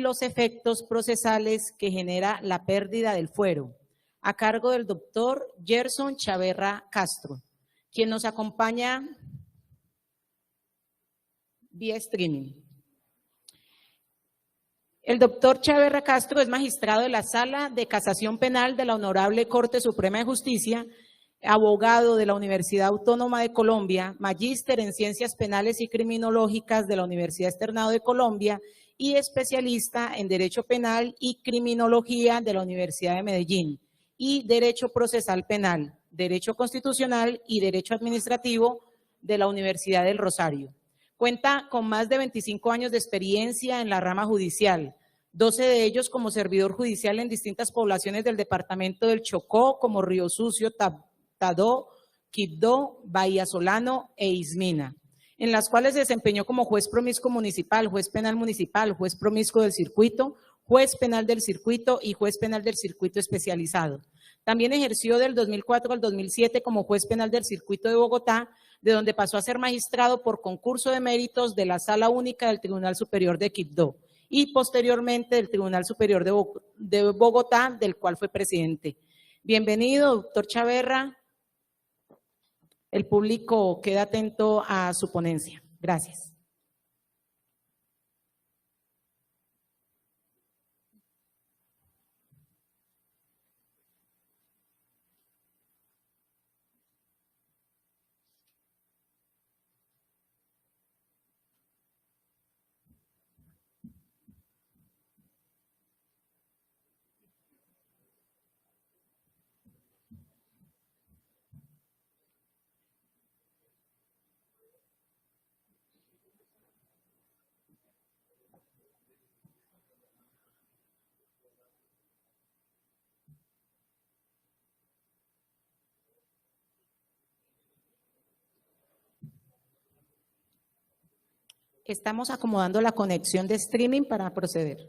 los efectos procesales que genera la pérdida del fuero, a cargo del doctor Gerson Chaverra Castro, quien nos acompaña vía streaming. El doctor Chaverra Castro es magistrado de la Sala de Casación Penal de la Honorable Corte Suprema de Justicia, abogado de la Universidad Autónoma de Colombia, magíster en Ciencias Penales y Criminológicas de la Universidad Externado de Colombia y especialista en Derecho Penal y Criminología de la Universidad de Medellín y Derecho Procesal Penal, Derecho Constitucional y Derecho Administrativo de la Universidad del Rosario. Cuenta con más de 25 años de experiencia en la rama judicial, 12 de ellos como servidor judicial en distintas poblaciones del departamento del Chocó, como Río Sucio, Tadó, Quibdó, Bahía Solano e Ismina, en las cuales se desempeñó como juez promiscuo municipal, juez penal municipal, juez promiscuo del circuito, juez penal del circuito y juez penal del circuito especializado. También ejerció del 2004 al 2007 como juez penal del circuito de Bogotá, de donde pasó a ser magistrado por concurso de méritos de la Sala Única del Tribunal Superior de Quibdó y posteriormente del Tribunal Superior de Bogotá, del cual fue presidente. Bienvenido, doctor Chaverra. El público queda atento a su ponencia. Gracias. Estamos acomodando la conexión de streaming para proceder.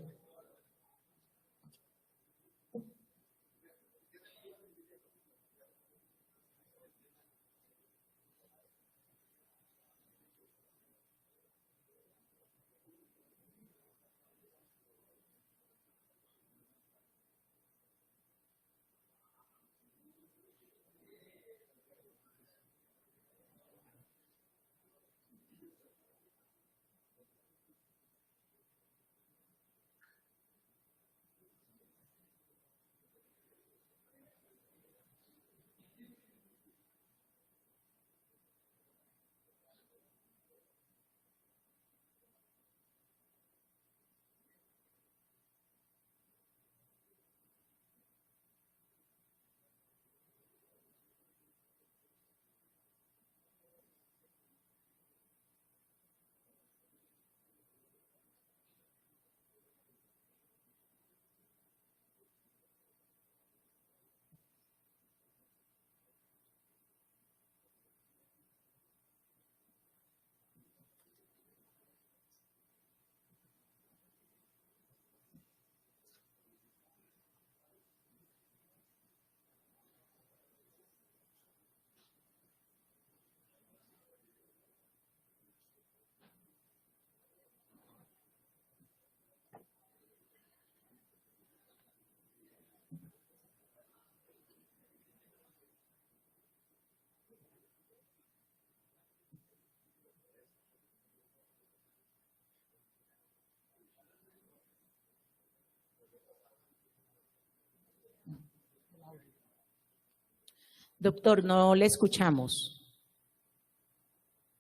Doctor, no le escuchamos.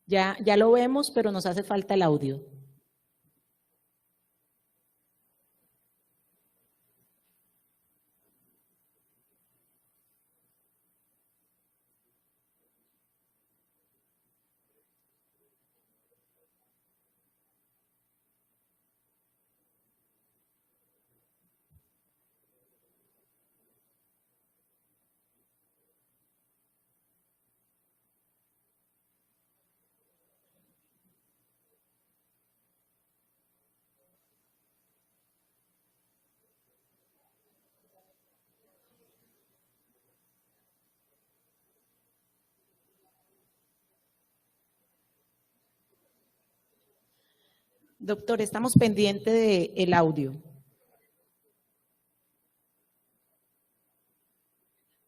Ya lo vemos, pero nos hace falta el audio. Doctor, estamos pendientes del audio.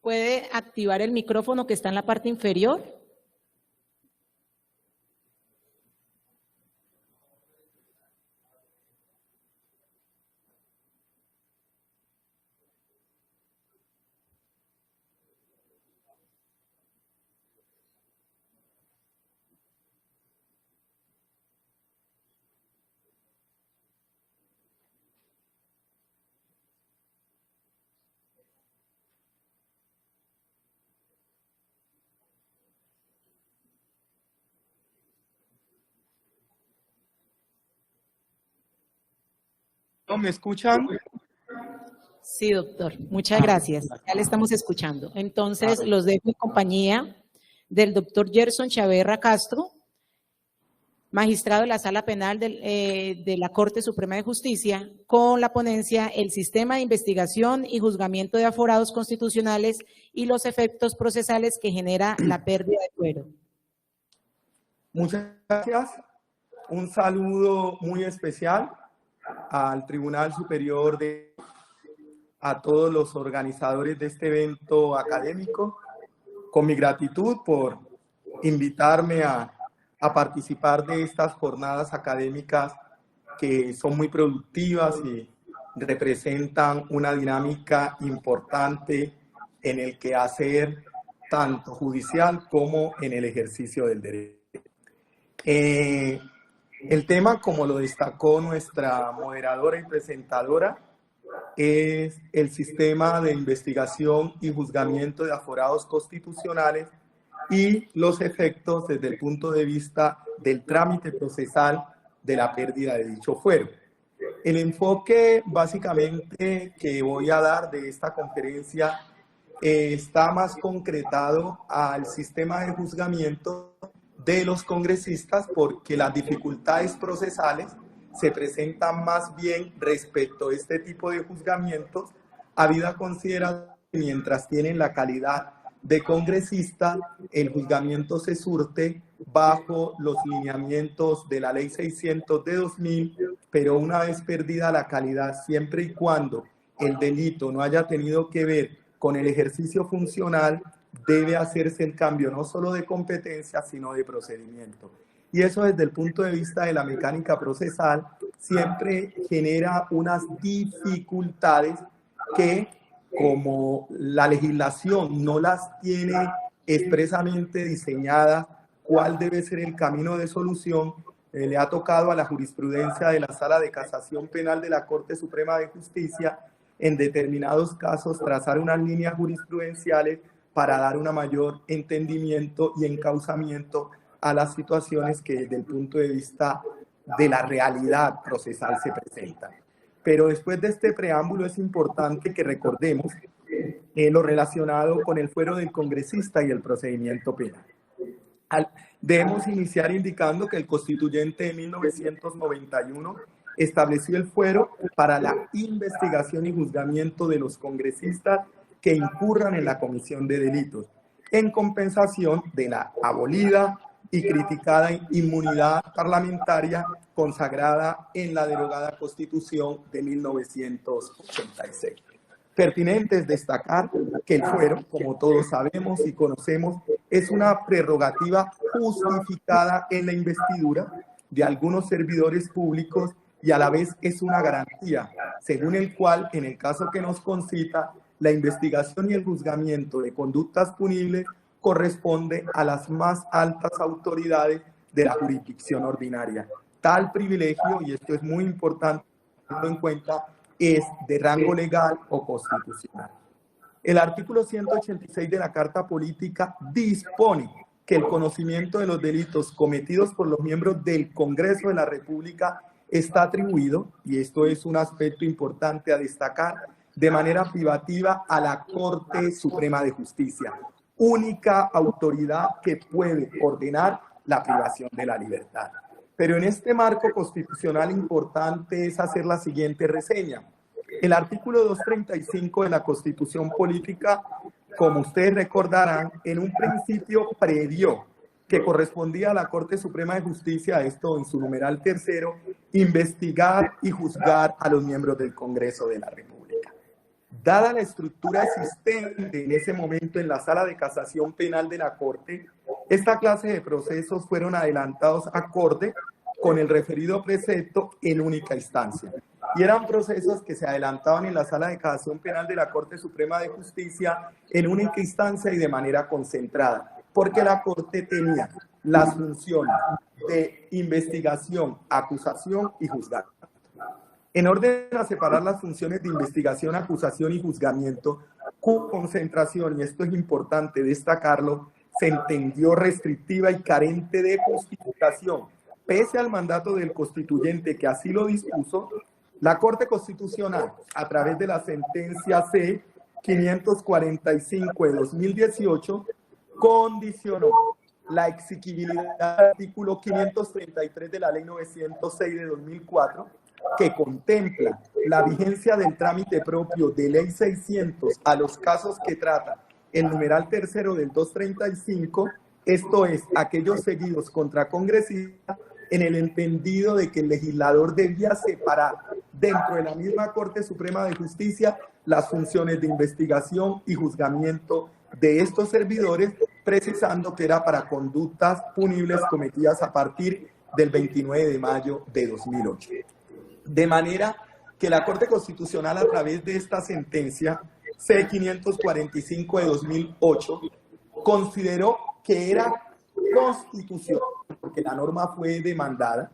¿Puede activar el micrófono que está en la parte inferior? ¿No me escuchan? Sí, doctor. Muchas gracias. Ya le estamos escuchando. Entonces, los dejo en compañía del doctor Gerson Chaverra Castro, magistrado de la Sala Penal de la Corte Suprema de Justicia, con la ponencia El sistema de investigación y juzgamiento de aforados constitucionales y los efectos procesales que genera la pérdida de fuero. Muchas gracias. Un saludo muy especial al Tribunal Superior a todos los organizadores de este evento académico, con mi gratitud por invitarme a participar de estas jornadas académicas que son muy productivas y representan una dinámica importante en el quehacer tanto judicial como en el ejercicio del derecho. El tema, como lo destacó nuestra moderadora y presentadora, es el sistema de investigación y juzgamiento de aforados constitucionales y los efectos desde el punto de vista del trámite procesal de la pérdida de dicho fuero. El enfoque básicamente que voy a dar de esta conferencia está más concretado al sistema de juzgamiento de los congresistas, porque las dificultades procesales se presentan más bien respecto a este tipo de juzgamientos, habida consideración que mientras tienen la calidad de congresista, el juzgamiento se surte bajo los lineamientos de la Ley 600 de 2000, pero una vez perdida la calidad, siempre y cuando el delito no haya tenido que ver con el ejercicio funcional, debe hacerse el cambio no solo de competencia, sino de procedimiento. Y eso desde el punto de vista de la mecánica procesal siempre genera unas dificultades que, como la legislación no las tiene expresamente diseñadas, cuál debe ser el camino de solución, le ha tocado a la jurisprudencia de la Sala de Casación Penal de la Corte Suprema de Justicia en determinados casos trazar unas líneas jurisprudenciales para dar un mayor entendimiento y encauzamiento a las situaciones que desde el punto de vista de la realidad procesal se presentan. Pero después de este preámbulo es importante que recordemos lo relacionado con el fuero del congresista y el procedimiento penal. Debemos iniciar indicando que el constituyente de 1991 estableció el fuero para la investigación y juzgamiento de los congresistas que incurran en la comisión de delitos, en compensación de la abolida y criticada inmunidad parlamentaria consagrada en la derogada Constitución de 1986. Pertinente es destacar que el fuero, como todos sabemos y conocemos, es una prerrogativa justificada en la investidura de algunos servidores públicos y a la vez es una garantía, según el cual, en el caso que nos concita, la investigación y el juzgamiento de conductas punibles corresponde a las más altas autoridades de la jurisdicción ordinaria. Tal privilegio, y esto es muy importante tenerlo en cuenta, es de rango legal o constitucional. El artículo 186 de la Carta Política dispone que el conocimiento de los delitos cometidos por los miembros del Congreso de la República está atribuido, y esto es un aspecto importante a destacar, de manera privativa a la Corte Suprema de Justicia, única autoridad que puede ordenar la privación de la libertad. Pero en este marco constitucional importante es hacer la siguiente reseña. El artículo 235 de la Constitución Política, como ustedes recordarán, en un principio previó que correspondía a la Corte Suprema de Justicia, esto en su numeral tercero, investigar y juzgar a los miembros del Congreso de la República. Dada la estructura existente en ese momento en la Sala de Casación Penal de la Corte, esta clase de procesos fueron adelantados acorde con el referido precepto en única instancia. Y eran procesos que se adelantaban en la Sala de Casación Penal de la Corte Suprema de Justicia en única instancia y de manera concentrada, porque la Corte tenía las funciones de investigación, acusación y juzgamiento. En orden a separar las funciones de investigación, acusación y juzgamiento, con concentración, y esto es importante destacarlo, se entendió restrictiva y carente de justificación. Pese al mandato del constituyente que así lo dispuso, la Corte Constitucional, a través de la sentencia C 545 de 2018, condicionó la exigibilidad del artículo 533 de la Ley 906 de 2004, que contempla la vigencia del trámite propio de Ley 600 a los casos que trata el numeral tercero del 235, esto es, aquellos seguidos contra congresistas, en el entendido de que el legislador debía separar dentro de la misma Corte Suprema de Justicia las funciones de investigación y juzgamiento de estos servidores, precisando que era para conductas punibles cometidas a partir del 29 de mayo de 2008. De manera que la Corte Constitucional, a través de esta sentencia C-545 de 2008, consideró que era constitucional, porque la norma fue demandada,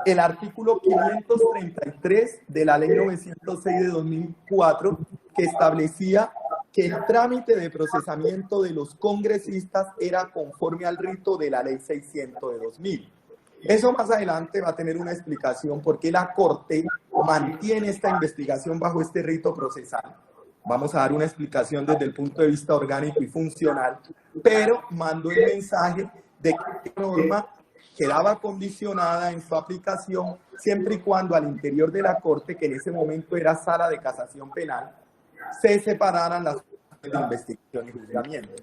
el artículo 533 de la Ley 906 de 2004, que establecía que el trámite de procesamiento de los congresistas era conforme al rito de la Ley 600 de 2000. Eso más adelante va a tener una explicación por qué la Corte mantiene esta investigación bajo este rito procesal. Vamos a dar una explicación desde el punto de vista orgánico y funcional, pero mandó el mensaje de que la norma quedaba condicionada en su aplicación siempre y cuando al interior de la Corte, que en ese momento era Sala de Casación Penal, se separaran las funciones de investigación y juzgamiento.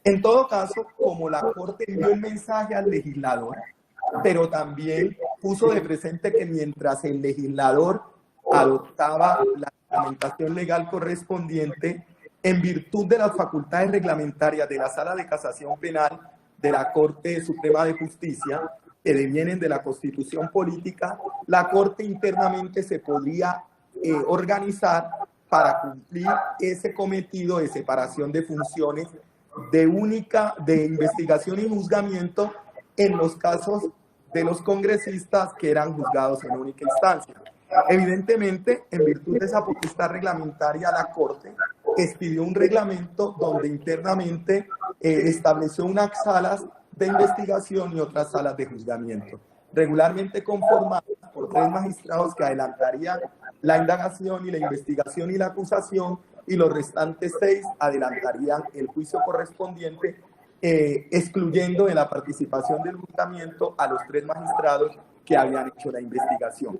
En todo caso, como la Corte envió el mensaje al legislador, pero también puso de presente que mientras el legislador adoptaba la reglamentación legal correspondiente, en virtud de las facultades reglamentarias de la Sala de Casación Penal de la Corte Suprema de Justicia, que devienen de la Constitución Política, la Corte internamente se podría organizar para cumplir ese cometido de separación de funciones de investigación y juzgamiento en los casos de los congresistas que eran juzgados en única instancia. Evidentemente, en virtud de esa potestad reglamentaria, la Corte expidió un reglamento donde internamente estableció unas salas de investigación y otras salas de juzgamiento, regularmente conformadas por 3 magistrados que adelantarían la indagación y la investigación y la acusación, y los restantes 6 adelantarían el juicio correspondiente, excluyendo de la participación del juzgamiento a los 3 magistrados que habían hecho la investigación.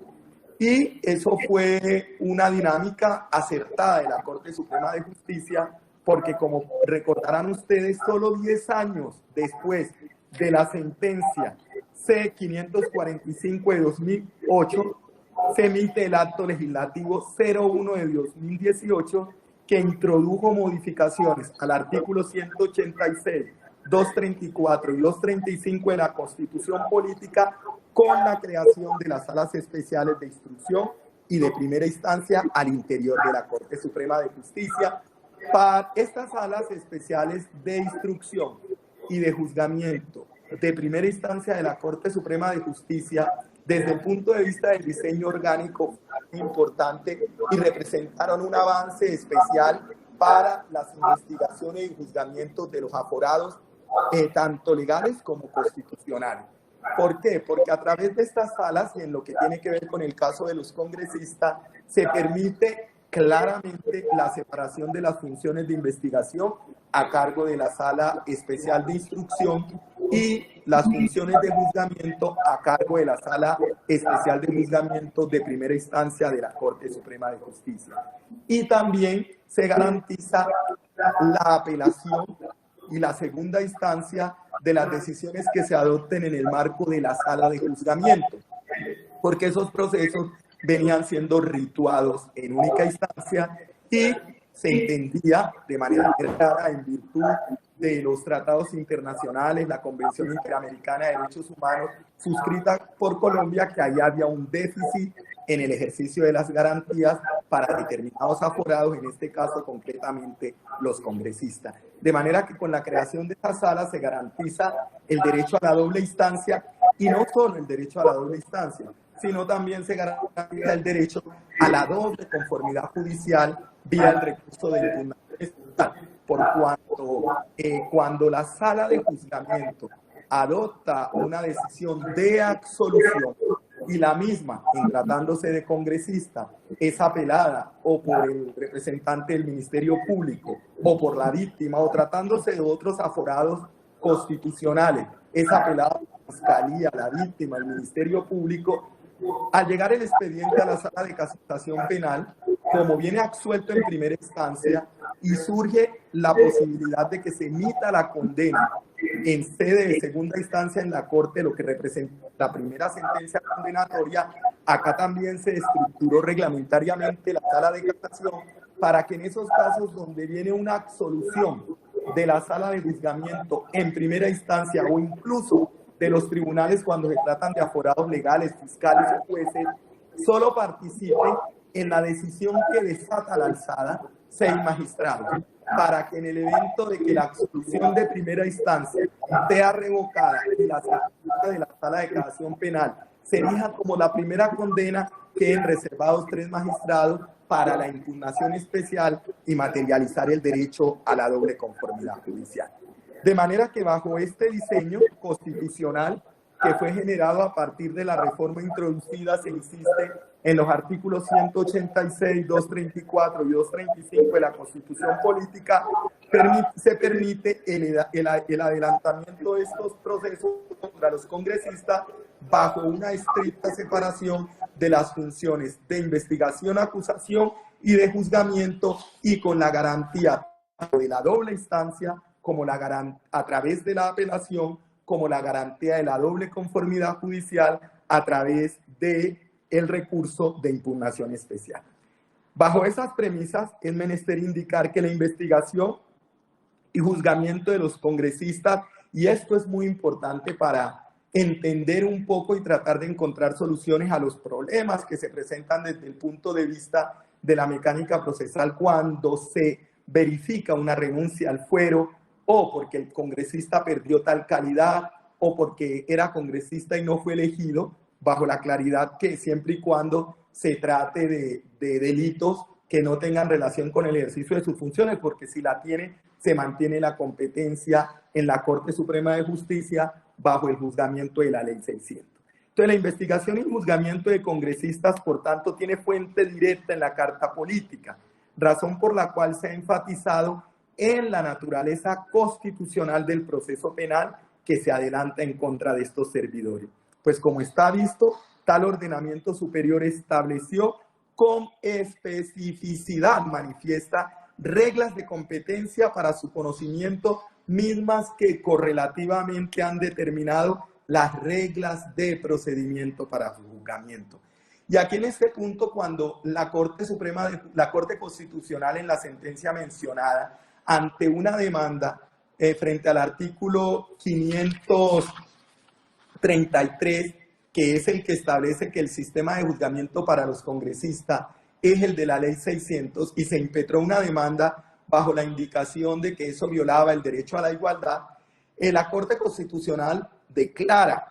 Y eso fue una dinámica acertada de la Corte Suprema de Justicia, porque como recordarán ustedes, solo 10 años después de la sentencia C-545 de 2008, se emite el acto legislativo 01 de 2018, que introdujo modificaciones al artículo 186, 234 y 235 de la Constitución Política, con la creación de las salas especiales de instrucción y de primera instancia al interior de la Corte Suprema de Justicia. Para estas salas especiales de instrucción y de juzgamiento de primera instancia de la Corte Suprema de Justicia, desde el punto de vista del diseño orgánico, importante, y representaron un avance especial para las investigaciones y juzgamientos de los aforados, tanto legales como constitucionales. ¿Por qué? Porque a través de estas salas, y en lo que tiene que ver con el caso de los congresistas, se permite claramente la separación de las funciones de investigación a cargo de la Sala Especial de Instrucción y las funciones de juzgamiento a cargo de la Sala Especial de Juzgamiento de primera instancia de la Corte Suprema de Justicia. Y también se garantiza la apelación y la segunda instancia de las decisiones que se adopten en el marco de la Sala de Juzgamiento. porque esos procesos venían siendo rituados en única instancia y se entendía de manera clara en virtud de los tratados internacionales, la Convención Interamericana de Derechos Humanos, suscrita por Colombia, que ahí había un déficit en el ejercicio de las garantías para determinados aforados, en este caso concretamente los congresistas. De manera que con la creación de esta sala se garantiza el derecho a la doble instancia, y no solo el derecho a la doble instancia, sino también se garantiza el derecho a la doble conformidad judicial vía el recurso de impugnación estatal, por cuanto cuando la sala de juzgamiento adopta una decisión de absolución y la misma, en tratándose de congresista, es apelada o por el representante del Ministerio Público o por la víctima, o tratándose de otros aforados constitucionales, es apelada por la Fiscalía, la víctima, el Ministerio Público, al llegar el expediente a la sala de casación penal, como viene absuelto en primera instancia y surge la posibilidad de que se emita la condena en sede de segunda instancia en la Corte, lo que representa la primera sentencia condenatoria, acá también se estructuró reglamentariamente la sala de casación para que en esos casos donde viene una absolución de la sala de juzgamiento en primera instancia o incluso de los tribunales cuando se tratan de aforados legales, fiscales o jueces, solo participe en la decisión que desata la alzada 6 magistrados, para que en el evento de que la absolución de primera instancia sea revocada y la sentencia de la sala de casación penal se elija como la primera condena, queden reservados 3 magistrados para la impugnación especial y materializar el derecho a la doble conformidad judicial. De manera que bajo este diseño constitucional que fue generado a partir de la reforma introducida, se insiste en los artículos 186, 234 y 235 de la Constitución Política, se permite el adelantamiento de estos procesos contra los congresistas bajo una estricta separación de las funciones de investigación, acusación y de juzgamiento, y con la garantía de la doble instancia como a través de la apelación, como la garantía de la doble conformidad judicial a través del recurso de impugnación especial. Bajo esas premisas es menester indicar que la investigación y juzgamiento de los congresistas, y esto es muy importante para entender un poco y tratar de encontrar soluciones a los problemas que se presentan desde el punto de vista de la mecánica procesal cuando se verifica una renuncia al fuero, o porque el congresista perdió tal calidad, o porque era congresista y no fue elegido, bajo la claridad que siempre y cuando se trate de delitos que no tengan relación con el ejercicio de sus funciones, porque si la tiene, se mantiene la competencia en la Corte Suprema de Justicia bajo el juzgamiento de la Ley 600. Entonces, la investigación y juzgamiento de congresistas, por tanto, tiene fuente directa en la Carta Política, razón por la cual se ha enfatizado en la naturaleza constitucional del proceso penal que se adelanta en contra de estos servidores. Pues como está visto, tal ordenamiento superior estableció con especificidad manifiesta reglas de competencia para su conocimiento, mismas que correlativamente han determinado las reglas de procedimiento para su juzgamiento. Y aquí en este punto, cuando la Corte Constitucional en la sentencia mencionada, ante una demanda frente al artículo 533, que es el que establece que el sistema de juzgamiento para los congresistas es el de la Ley 600, y se impetró una demanda bajo la indicación de que eso violaba el derecho a la igualdad, la Corte Constitucional declara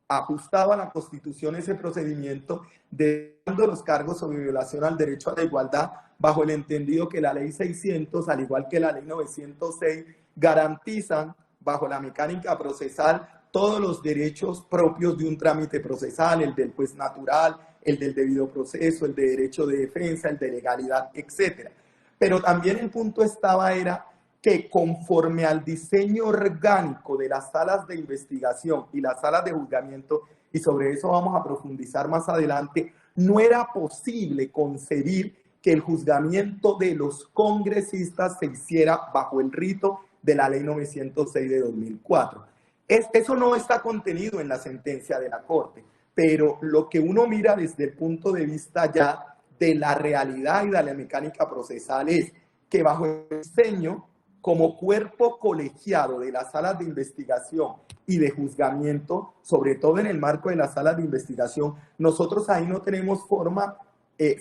ajustado a la Constitución ese procedimiento, dando los cargos sobre violación al derecho a la igualdad, bajo el entendido que la Ley 600, al igual que la Ley 906, garantizan, bajo la mecánica procesal, todos los derechos propios de un trámite procesal, el del juez natural, el del debido proceso, el de derecho de defensa, el de legalidad, etc. Pero también el punto era que conforme al diseño orgánico de las salas de investigación y las salas de juzgamiento, y sobre eso vamos a profundizar más adelante, no era posible concebir que el juzgamiento de los congresistas se hiciera bajo el rito de la Ley 906 de 2004. Eso no está contenido en la sentencia de la Corte, pero lo que uno mira desde el punto de vista ya de la realidad y de la mecánica procesal es que bajo el diseño, como cuerpo colegiado de las salas de investigación y de juzgamiento, sobre todo en el marco de las salas de investigación, nosotros ahí no tenemos forma,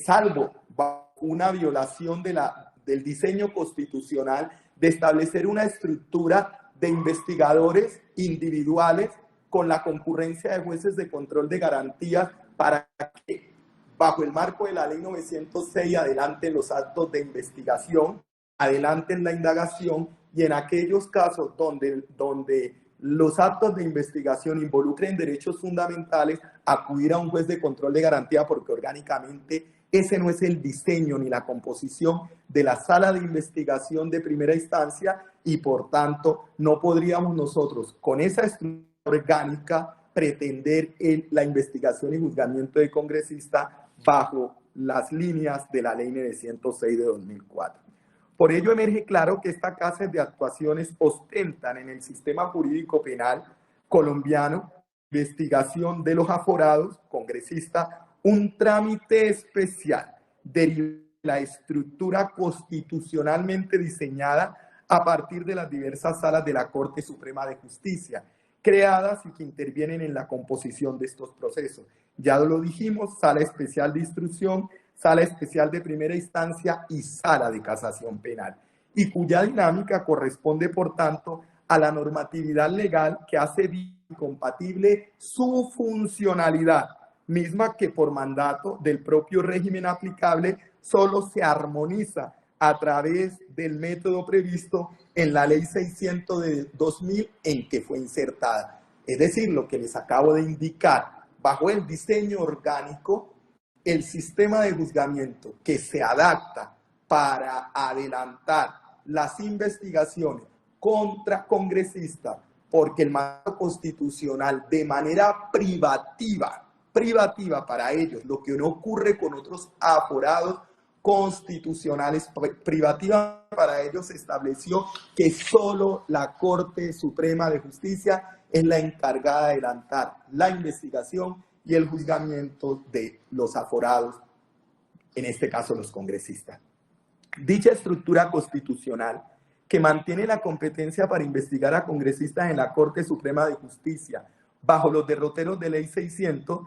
salvo una violación del diseño constitucional, de establecer una estructura de investigadores individuales con la concurrencia de jueces de control de garantías para que, bajo el marco de la ley 906, adelanten los actos de investigación, adelanten la indagación, y en aquellos casos donde los actos de investigación involucren derechos fundamentales, acudir a un juez de control de garantía, porque orgánicamente ese no es el diseño ni la composición de la sala de investigación de primera instancia, y por tanto no podríamos nosotros con esa estructura orgánica pretender la investigación y juzgamiento de congresista bajo las líneas de la ley 906 de 2004. Por ello emerge claro que estas clases de actuaciones ostentan en el sistema jurídico penal colombiano, investigación de los aforados, congresistas, un trámite especial derivado de la estructura constitucionalmente diseñada a partir de las diversas salas de la Corte Suprema de Justicia, creadas y que intervienen en la composición de estos procesos. Ya lo dijimos, sala especial de instrucción, sala especial de primera instancia y sala de casación penal, y cuya dinámica corresponde, por tanto, a la normatividad legal que hace incompatible su funcionalidad, misma que por mandato del propio régimen aplicable solo se armoniza a través del método previsto en la Ley 600 de 2000 en que fue insertada. Es decir, lo que les acabo de indicar, bajo el diseño orgánico, el sistema de juzgamiento que se adapta para adelantar las investigaciones contra congresistas, porque el mandato constitucional de manera privativa para ellos, lo que no ocurre con otros aforados constitucionales, privativa para ellos se estableció que solo la Corte Suprema de Justicia es la encargada de adelantar la investigación y el juzgamiento de los aforados, en este caso los congresistas. Dicha estructura constitucional, que mantiene la competencia para investigar a congresistas en la Corte Suprema de Justicia bajo los derroteros de Ley 600,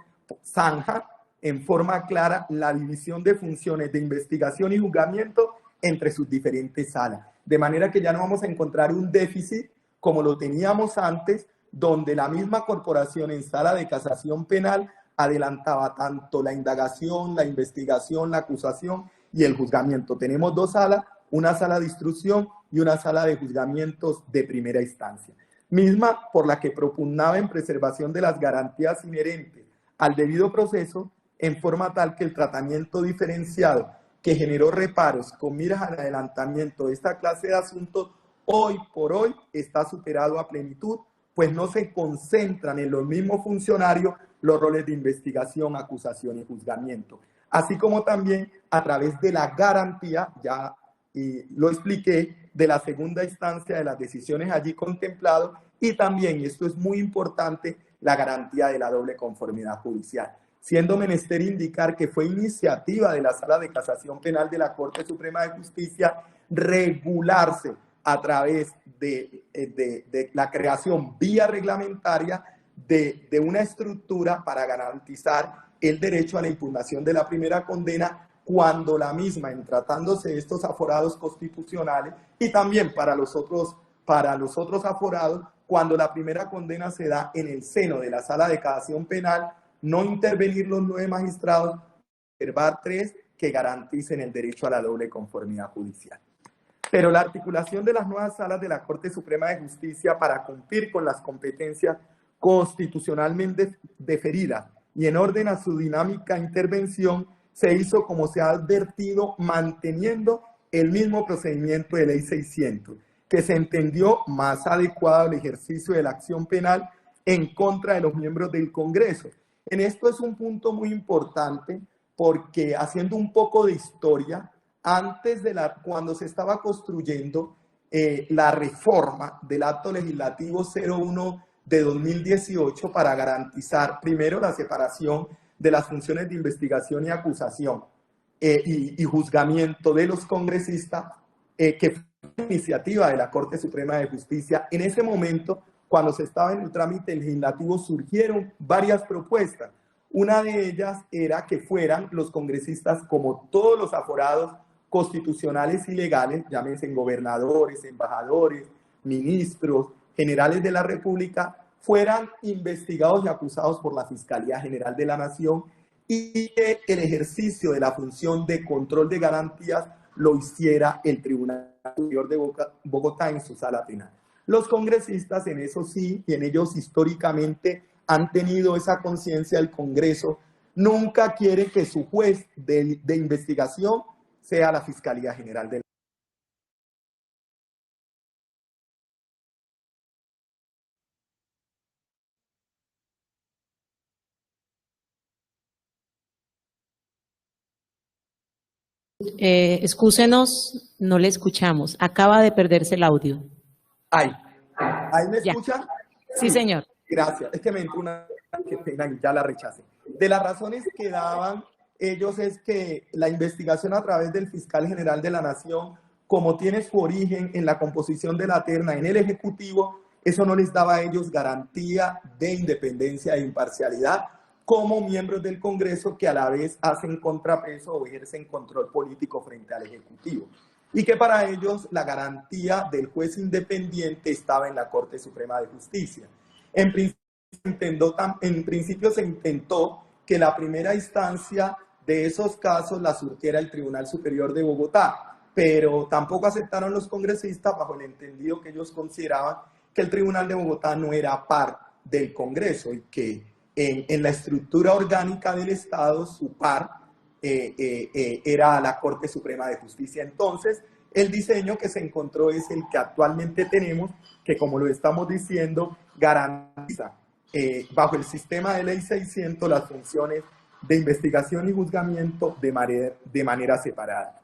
zanja en forma clara la división de funciones de investigación y juzgamiento entre sus diferentes salas. De manera que ya no vamos a encontrar un déficit como lo teníamos antes, donde la misma corporación en sala de casación penal adelantaba tanto la indagación, la investigación, la acusación y el juzgamiento. Tenemos dos salas, una sala de instrucción y una sala de juzgamientos de primera instancia, misma por la que propugnaba en preservación de las garantías inherentes al debido proceso, en forma tal que el tratamiento diferenciado que generó reparos con miras al adelantamiento de esta clase de asuntos, hoy por hoy está superado a plenitud, pues no se concentran en los mismos funcionarios los roles de investigación, acusación y juzgamiento, así como también a través de la garantía, ya lo expliqué, de la segunda instancia de las decisiones allí contemplado, y también, y esto es muy importante, la garantía de la doble conformidad judicial, siendo menester indicar que fue iniciativa de la Sala de Casación Penal de la Corte Suprema de Justicia regularse a través de la creación vía reglamentaria de una estructura para garantizar el derecho a la impugnación de la primera condena cuando la misma, en tratándose de estos aforados constitucionales, y también para los otros aforados, cuando la primera condena se da en el seno de la Sala de Casación Penal, no intervenir los 9 magistrados, observar 3 que garanticen el derecho a la doble conformidad judicial. Pero la articulación de las nuevas salas de la Corte Suprema de Justicia para cumplir con las competencias constitucionalmente deferidas y en orden a su dinámica intervención se hizo, como se ha advertido, manteniendo el mismo procedimiento de Ley 600, que se entendió más adecuado al ejercicio de la acción penal en contra de los miembros del Congreso. En esto es un punto muy importante porque, haciendo un poco de historia, antes de cuando se estaba construyendo la reforma del acto legislativo 01 de 2018 para garantizar primero la separación de las funciones de investigación y acusación y juzgamiento de los congresistas, que fue una iniciativa de la Corte Suprema de Justicia. En ese momento, cuando se estaba en el trámite legislativo, surgieron varias propuestas. Una de ellas era que fueran los congresistas, como todos los aforados constitucionales y legales, llámense gobernadores, embajadores, ministros, generales de la República, fueran investigados y acusados por la Fiscalía General de la Nación, y que el ejercicio de la función de control de garantías lo hiciera el Tribunal Superior de Bogotá en su sala penal. Los congresistas en eso sí, y en ellos históricamente han tenido esa conciencia del Congreso, nunca quieren que su juez de investigación sea la Fiscalía General de la Excúsenos, no le escuchamos. Acaba de perderse el audio. ¿Ahí me Ya. escuchan? Sí, señor. Gracias. Es que me entró una, qué pena, y ya la rechacé. De las razones que daban ellos es que la investigación a través del Fiscal General de la Nación, como tiene su origen en la composición de la terna en el Ejecutivo, eso no les daba a ellos garantía de independencia e imparcialidad como miembros del Congreso, que a la vez hacen contrapeso o ejercen control político frente al Ejecutivo. Y que para ellos la garantía del juez independiente estaba en la Corte Suprema de Justicia. En principio se intentó que la primera instancia de esos casos la surtiera el Tribunal Superior de Bogotá, pero tampoco aceptaron los congresistas bajo el entendido que ellos consideraban que el Tribunal de Bogotá no era par del Congreso y que en la estructura orgánica del Estado su par era la Corte Suprema de Justicia. Entonces, el diseño que se encontró es el que actualmente tenemos, que como lo estamos diciendo, garantiza bajo el sistema de ley 600 las funciones de investigación y juzgamiento de manera separada.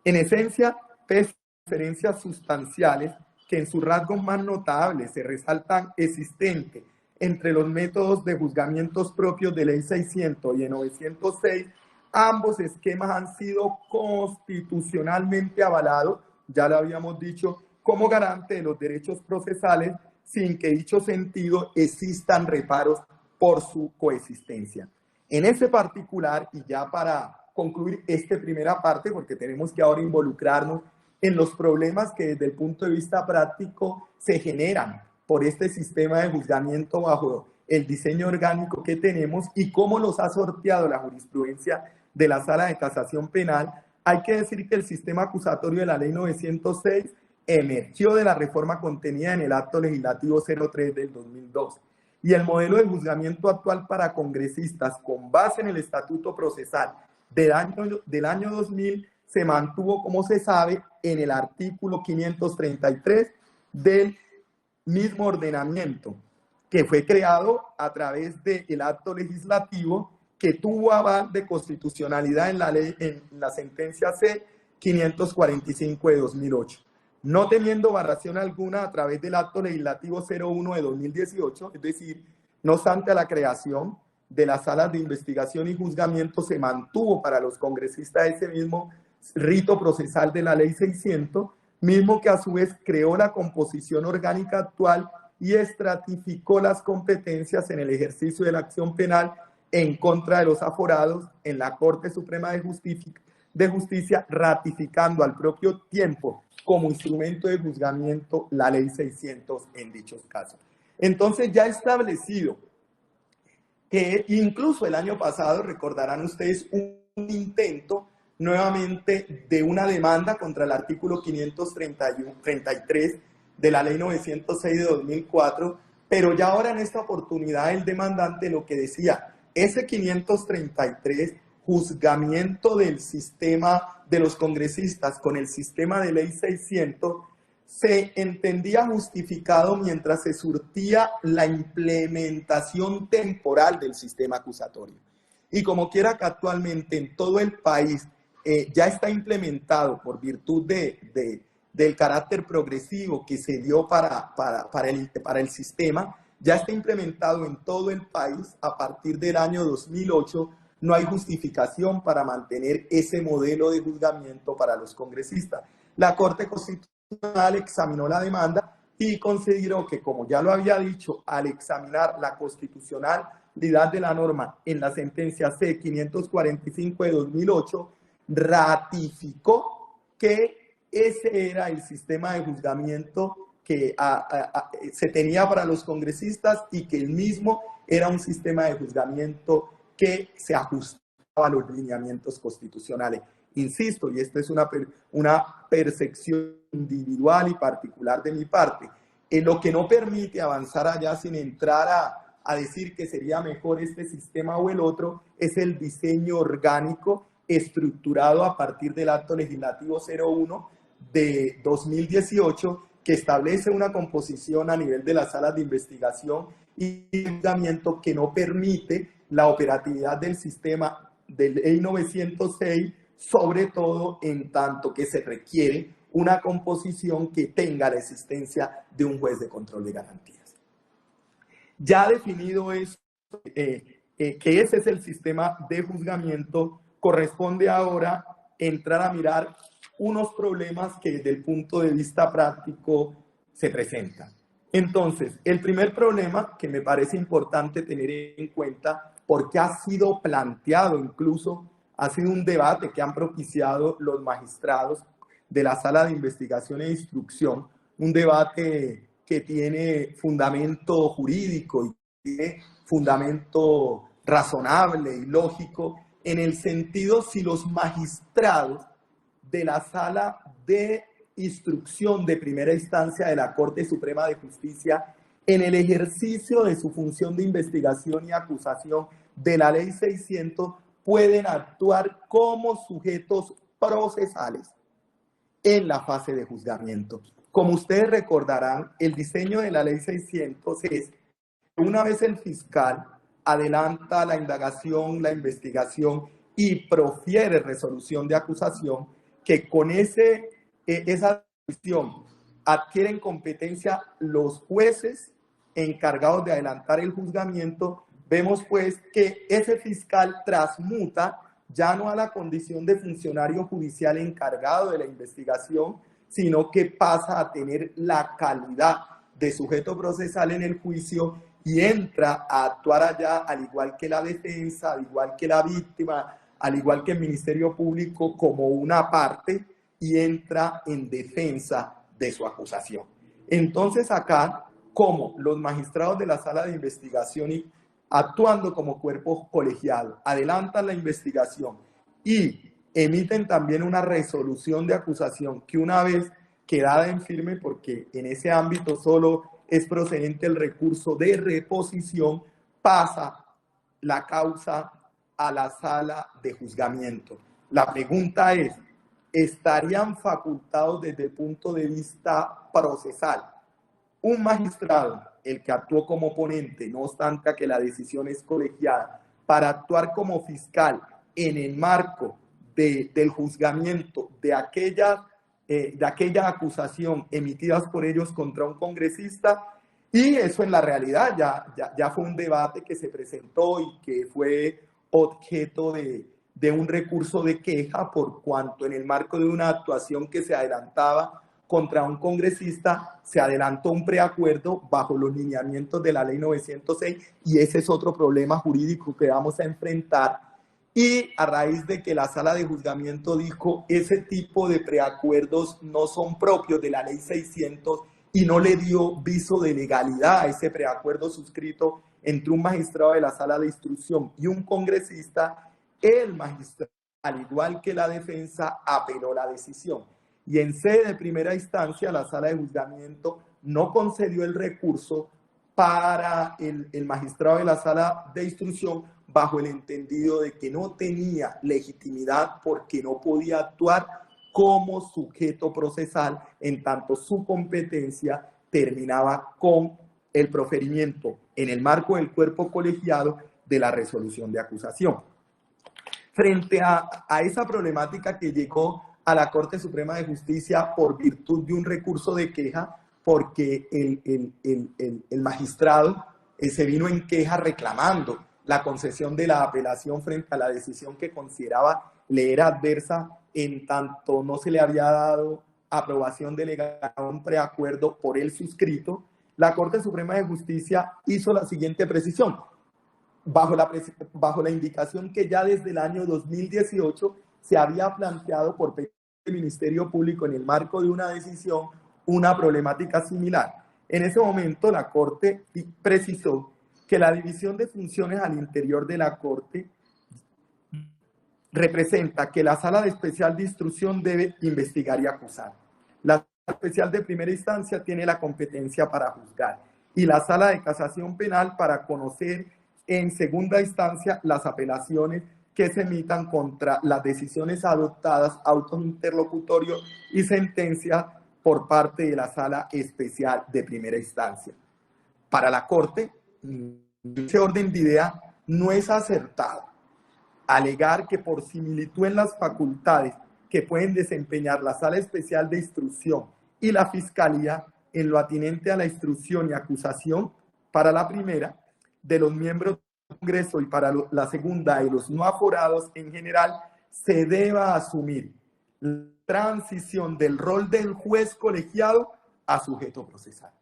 En esencia, pese a diferencias sustanciales que en sus rasgos más notables se resaltan existentes entre los métodos de juzgamientos propios de ley 600 y de 906, ambos esquemas han sido constitucionalmente avalados, ya lo habíamos dicho, como garante de los derechos procesales, sin que dicho sentido existan reparos por su coexistencia. En ese particular, y ya para concluir esta primera parte, porque tenemos que ahora involucrarnos en los problemas que desde el punto de vista práctico se generan por este sistema de juzgamiento bajo el diseño orgánico que tenemos y cómo los ha sorteado la jurisprudencia de la Sala de Casación Penal, hay que decir que el sistema acusatorio de la Ley 906 emergió de la reforma contenida en el Acto Legislativo 03 del 2002. Y el modelo de juzgamiento actual para congresistas, con base en el Estatuto Procesal del año 2000, se mantuvo, como se sabe, en el artículo 533 del mismo ordenamiento, que fue creado a través del acto legislativo que tuvo aval de constitucionalidad en la ley, en la sentencia C-545 de 2008. No teniendo variación alguna a través del acto legislativo 01 de 2018, es decir, no obstante a la creación de las salas de investigación y juzgamiento, se mantuvo para los congresistas ese mismo rito procesal de la ley 600, mismo que a su vez creó la composición orgánica actual y estratificó las competencias en el ejercicio de la acción penal en contra de los aforados en la Corte Suprema de Justicia, ratificando al propio tiempo como instrumento de juzgamiento la ley 600 en dichos casos. Entonces, ya establecido que incluso el año pasado, recordarán ustedes, un intento nuevamente de una demanda contra el artículo 533 de la ley 906 de 2004, pero ya ahora en esta oportunidad el demandante lo que decía, ese 533, juzgamiento del sistema de los congresistas con el sistema de ley 600, se entendía justificado mientras se surtía la implementación temporal del sistema acusatorio. Y como quiera que actualmente en todo el país ya está implementado por virtud del carácter progresivo que se dio para el sistema, ya está implementado en todo el país a partir del año 2008, no hay justificación para mantener ese modelo de juzgamiento para los congresistas. La Corte Constitucional examinó la demanda y consideró que, como ya lo había dicho, al examinar la constitucionalidad de la norma en la sentencia C-545 de 2008, ratificó que ese era el sistema de juzgamiento que se tenía para los congresistas y que el mismo era un sistema de juzgamiento que se ajustaba a los lineamientos constitucionales. Insisto, y esta es una percepción individual y particular de mi parte, lo que no permite avanzar allá sin entrar a decir que sería mejor este sistema o el otro, es el diseño orgánico estructurado a partir del Acto Legislativo 01 de 2018, que establece una composición a nivel de las salas de investigación y juzgamiento que no permite la operatividad del sistema de ley 906, sobre todo en tanto que se requiere una composición que tenga la existencia de un juez de control de garantías. Ya definido eso, que ese es el sistema de juzgamiento, corresponde ahora entrar a mirar unos problemas que desde el punto de vista práctico se presentan. Entonces, el primer problema que me parece importante tener en cuenta, porque ha sido planteado incluso, ha sido un debate que han propiciado los magistrados de la Sala de Investigación e Instrucción, un debate que tiene fundamento jurídico y tiene fundamento razonable y lógico, en el sentido si los magistrados de la Sala de Instrucción de primera instancia de la Corte Suprema de Justicia, en el ejercicio de su función de investigación y acusación de la Ley 600, pueden actuar como sujetos procesales en la fase de juzgamiento. Como ustedes recordarán, el diseño de la Ley 600 es que una vez el fiscal adelanta la indagación, la investigación y profiere resolución de acusación, que con esa decisión adquieren competencia los jueces encargados de adelantar el juzgamiento. Vemos pues que ese fiscal transmuta ya no a la condición de funcionario judicial encargado de la investigación, sino que pasa a tener la calidad de sujeto procesal en el juicio y entra a actuar allá, al igual que la defensa, al igual que la víctima, al igual que el Ministerio Público, como una parte, y entra en defensa de su acusación. Entonces acá, como los magistrados de la Sala de Investigación y actuando como cuerpo colegiado, adelantan la investigación y emiten también una resolución de acusación que, una vez quedada en firme, porque en ese ámbito solo es procedente el recurso de reposición, pasa la causa a la sala de juzgamiento. La pregunta es, ¿estarían facultados desde el punto de vista procesal un magistrado, el que actuó como ponente, no obstante que la decisión es colegiada, para actuar como fiscal en el marco del juzgamiento de aquella acusación emitidas por ellos contra un congresista? Y eso en la realidad ya fue un debate que se presentó y que fue objeto de un recurso de queja, por cuanto en el marco de una actuación que se adelantaba contra un congresista, se adelantó un preacuerdo bajo los lineamientos de la Ley 906, y ese es otro problema jurídico que vamos a enfrentar. Y a raíz de que la Sala de Juzgamiento dijo ese tipo de preacuerdos no son propios de la Ley 600 y no le dio viso de legalidad a ese preacuerdo suscrito entre un magistrado de la Sala de Instrucción y un congresista, el magistrado, al igual que la defensa, apeló la decisión. Y en sede de primera instancia, la Sala de Juzgamiento no concedió el recurso para el magistrado de la Sala de Instrucción, bajo el entendido de que no tenía legitimidad porque no podía actuar como sujeto procesal, en tanto su competencia terminaba con el proferimiento en el marco del cuerpo colegiado de la resolución de acusación. Frente a esa problemática que llegó a la Corte Suprema de Justicia por virtud de un recurso de queja, porque el magistrado se vino en queja reclamando la concesión de la apelación frente a la decisión que consideraba le era adversa, en tanto no se le había dado aprobación delegada a un preacuerdo por él suscrito. La Corte Suprema de Justicia hizo la siguiente precisión, bajo la indicación que ya desde el año 2018 se había planteado por el Ministerio Público en el marco de una decisión una problemática similar. En ese momento la Corte precisó que la división de funciones al interior de la Corte representa que la Sala de Especial de Instrucción debe investigar y acusar. La Sala Especial de Primera Instancia tiene la competencia para juzgar y la Sala de Casación Penal para conocer en segunda instancia las apelaciones que se emitan contra las decisiones adoptadas, autos interlocutorios y sentencias por parte de la Sala Especial de Primera Instancia. Para la Corte, ese orden de idea no es acertado alegar que por similitud en las facultades que pueden desempeñar la Sala Especial de Instrucción y la Fiscalía en lo atinente a la instrucción y acusación para la primera de los miembros del Congreso y para la segunda de los no aforados en general, se deba asumir la transición del rol del juez colegiado a sujeto procesal.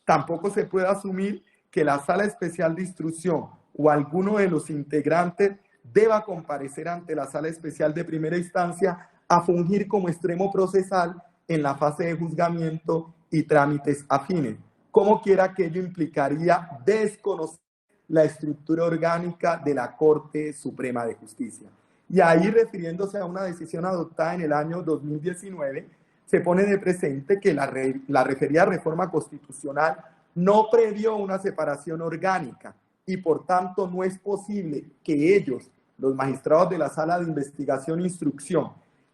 Tampoco se puede asumir que la Sala Especial de Instrucción o alguno de los integrantes deba comparecer ante la Sala Especial de Primera Instancia a fungir como extremo procesal en la fase de juzgamiento y trámites afines. Como quiera que ello implicaría desconocer la estructura orgánica de la Corte Suprema de Justicia. Y ahí, refiriéndose a una decisión adoptada en el año 2019, se pone de presente que la referida reforma constitucional no previó una separación orgánica y por tanto no es posible que ellos, los magistrados de la Sala de Investigación e Instrucción,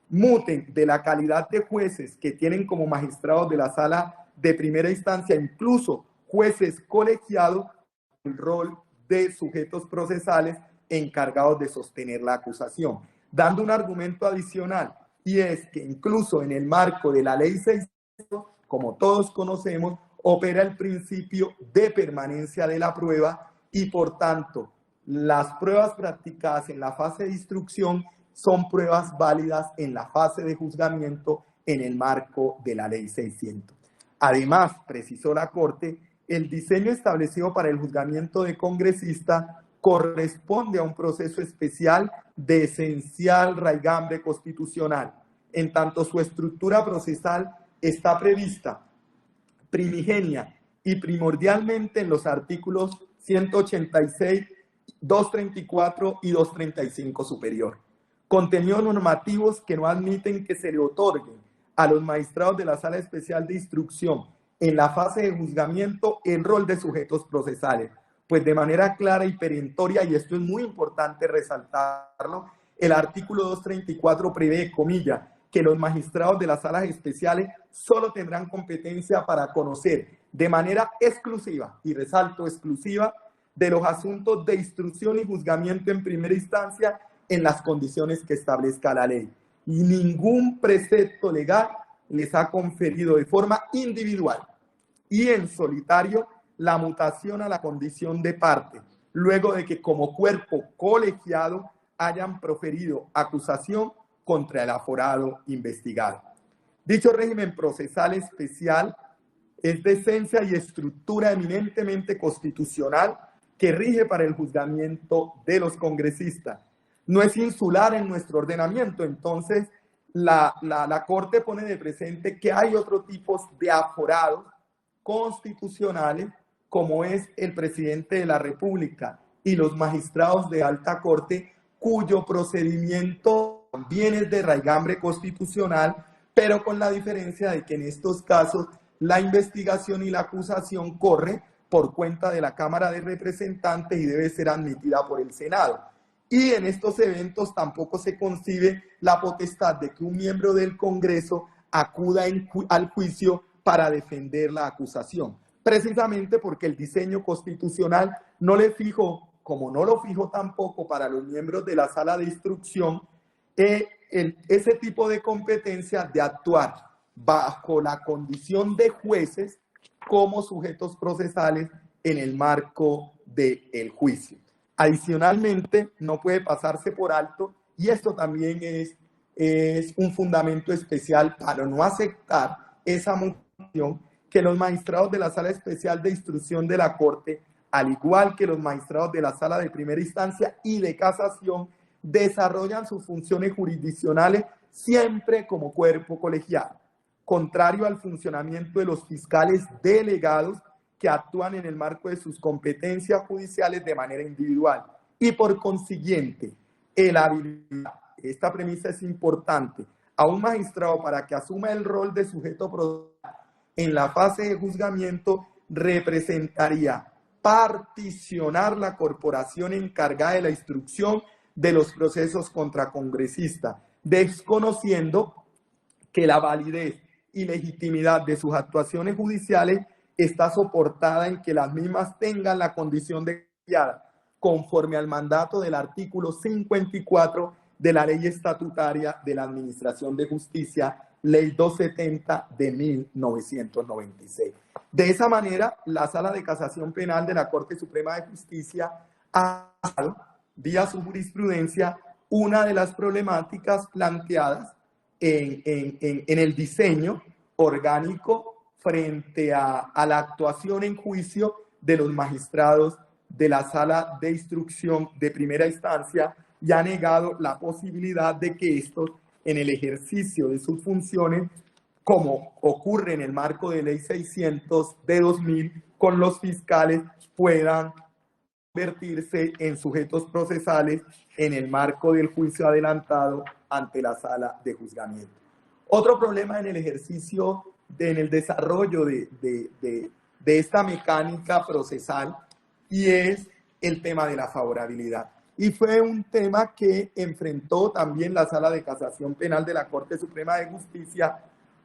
muten de la calidad de jueces que tienen como magistrados de la Sala de Primera Instancia, incluso jueces colegiados, el rol de sujetos procesales encargados de sostener la acusación, dando un argumento adicional, y es que incluso en el marco de la Ley 600, como todos conocemos, opera el principio de permanencia de la prueba y por tanto las pruebas practicadas en la fase de instrucción son pruebas válidas en la fase de juzgamiento en el marco de la Ley 600. Además, precisó la Corte, el diseño establecido para el juzgamiento de congresista corresponde a un proceso especial de esencial raigambre constitucional, en tanto su estructura procesal está prevista primigenia y primordialmente en los artículos 186, 234 y 235 superior. Contenidos normativos que no admiten que se le otorguen a los magistrados de la Sala Especial de Instrucción en la fase de juzgamiento el rol de sujetos procesales, pues de manera clara y perentoria, y esto es muy importante resaltarlo, el artículo 234 prevé, comilla, que los magistrados de las salas especiales solo tendrán competencia para conocer de manera exclusiva, y resalto exclusiva, de los asuntos de instrucción y juzgamiento en primera instancia en las condiciones que establezca la ley. Y ningún precepto legal les ha conferido de forma individual y en solitario la mutación a la condición de parte, luego de que como cuerpo colegiado hayan proferido acusación contra el aforado investigado. Dicho régimen procesal especial es de esencia y estructura eminentemente constitucional que rige para el juzgamiento de los congresistas. No es insular en nuestro ordenamiento, entonces la Corte pone de presente que hay otro tipo de aforados constitucionales, como es el presidente de la República y los magistrados de alta corte, cuyo procedimiento también es de raigambre constitucional, pero con la diferencia de que en estos casos la investigación y la acusación corre por cuenta de la Cámara de Representantes y debe ser admitida por el Senado. Y en estos eventos tampoco se concibe la potestad de que un miembro del Congreso acuda al juicio para defender la acusación, precisamente porque el diseño constitucional no le fijó, como no lo fijó tampoco para los miembros de la Sala de Instrucción, ese tipo de competencia de actuar bajo la condición de jueces como sujetos procesales en el marco del juicio. Adicionalmente, no puede pasarse por alto, y esto también es un fundamento especial para no aceptar esa moción, que los magistrados de la Sala Especial de Instrucción de la Corte, al igual que los magistrados de la Sala de Primera Instancia y de Casación, desarrollan sus funciones jurisdiccionales siempre como cuerpo colegiado, contrario al funcionamiento de los fiscales delegados que actúan en el marco de sus competencias judiciales de manera individual. Y por consiguiente, el habilitar, esta premisa es importante, a un magistrado para que asuma el rol de sujeto procesal en la fase de juzgamiento representaría particionar la corporación encargada de la instrucción de los procesos contra congresistas, desconociendo que la validez y legitimidad de sus actuaciones judiciales está soportada en que las mismas tengan la condición de guiada conforme al mandato del artículo 54 de la Ley Estatutaria de la Administración de Justicia, Ley 270 de 1996. De esa manera, la Sala de Casación Penal de la Corte Suprema de Justicia ha dado, vía su jurisprudencia, una de las problemáticas planteadas en el diseño orgánico frente a la actuación en juicio de los magistrados de la Sala de Instrucción de Primera Instancia, y ha negado la posibilidad de que estos, en el ejercicio de sus funciones, como ocurre en el marco de Ley 600 de 2000, con los fiscales, puedan convertirse en sujetos procesales en el marco del juicio adelantado ante la sala de juzgamiento. Otro problema en el ejercicio, en el desarrollo de esta mecánica procesal, y es el tema de la favorabilidad. Y fue un tema que enfrentó también la Sala de Casación Penal de la Corte Suprema de Justicia,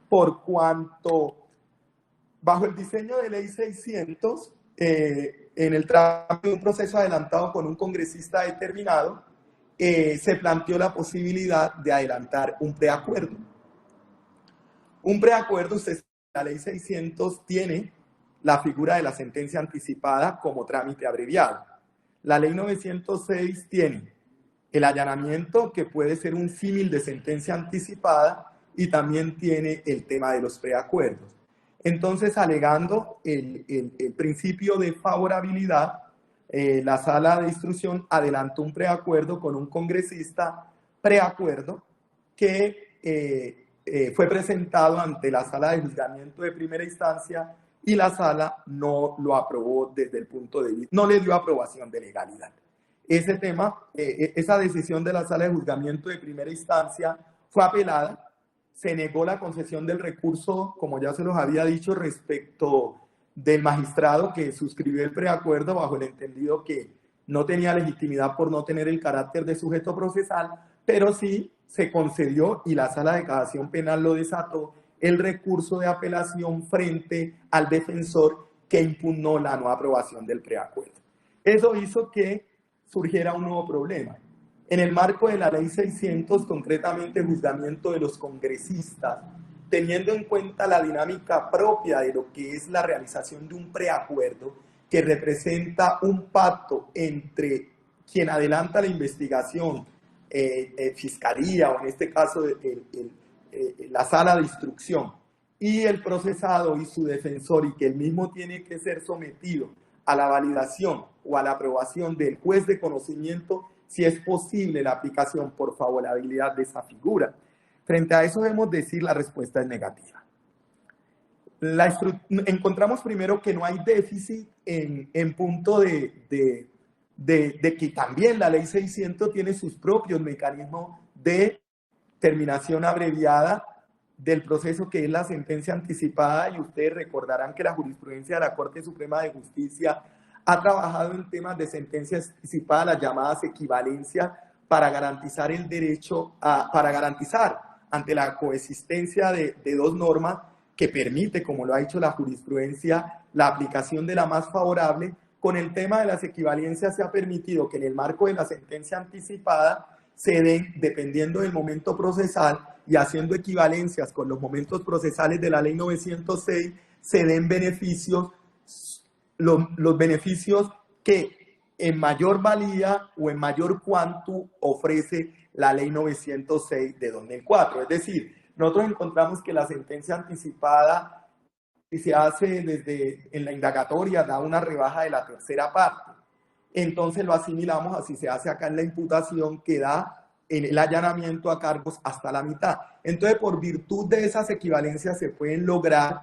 por cuanto, bajo el diseño de Ley 600, en el trámite de un proceso adelantado con un congresista determinado, se planteó la posibilidad de adelantar un preacuerdo. Un preacuerdo, la Ley 600 tiene la figura de la sentencia anticipada como trámite abreviado. La Ley 906 tiene el allanamiento, que puede ser un símil de sentencia anticipada, y también tiene el tema de los preacuerdos. Entonces, alegando el principio de favorabilidad, la Sala de Instrucción adelantó un preacuerdo con un congresista, preacuerdo que fue presentado ante la Sala de Juzgamiento de Primera Instancia, y la Sala no lo aprobó desde el punto de vista, no le dio aprobación de legalidad. Ese tema, esa decisión de la Sala de Juzgamiento de Primera Instancia fue apelada, se negó la concesión del recurso, como ya se los había dicho, respecto del magistrado que suscribió el preacuerdo, bajo el entendido que no tenía legitimidad por no tener el carácter de sujeto procesal, pero sí se concedió, y la Sala de Casación Penal lo desató, el recurso de apelación frente al defensor que impugnó la no aprobación del preacuerdo. Eso hizo que surgiera un nuevo problema. En el marco de la Ley 600, concretamente el juzgamiento de los congresistas, teniendo en cuenta la dinámica propia de lo que es la realización de un preacuerdo, que representa un pacto entre quien adelanta la investigación, fiscalía, o en este caso la Sala de Instrucción, y el procesado y su defensor, y que el mismo tiene que ser sometido a la validación o a la aprobación del juez de conocimiento, si es posible la aplicación por favorabilidad de esa figura. Frente a eso debemos decir la respuesta es negativa. Encontramos primero que no hay déficit en punto de que también la Ley 600 tiene sus propios mecanismos de terminación abreviada del proceso, que es la sentencia anticipada, y ustedes recordarán que la jurisprudencia de la Corte Suprema de Justicia ha trabajado en temas de sentencia anticipada, las llamadas equivalencias, para garantizar el derecho para garantizar ante la coexistencia de dos normas que permite, como lo ha dicho la jurisprudencia, la aplicación de la más favorable. Con el tema de las equivalencias se ha permitido que en el marco de la sentencia anticipada se den, dependiendo del momento procesal y haciendo equivalencias con los momentos procesales de la Ley 906, se den beneficios, los beneficios que en mayor valía o en mayor cuanto ofrece la Ley 906 de 2004. Es decir, nosotros encontramos que la sentencia anticipada, si se hace desde en la indagatoria, da una rebaja de la tercera parte. Entonces lo asimilamos así se hace acá en la imputación, que da en el allanamiento a cargos hasta la mitad. Entonces, por virtud de esas equivalencias se pueden lograr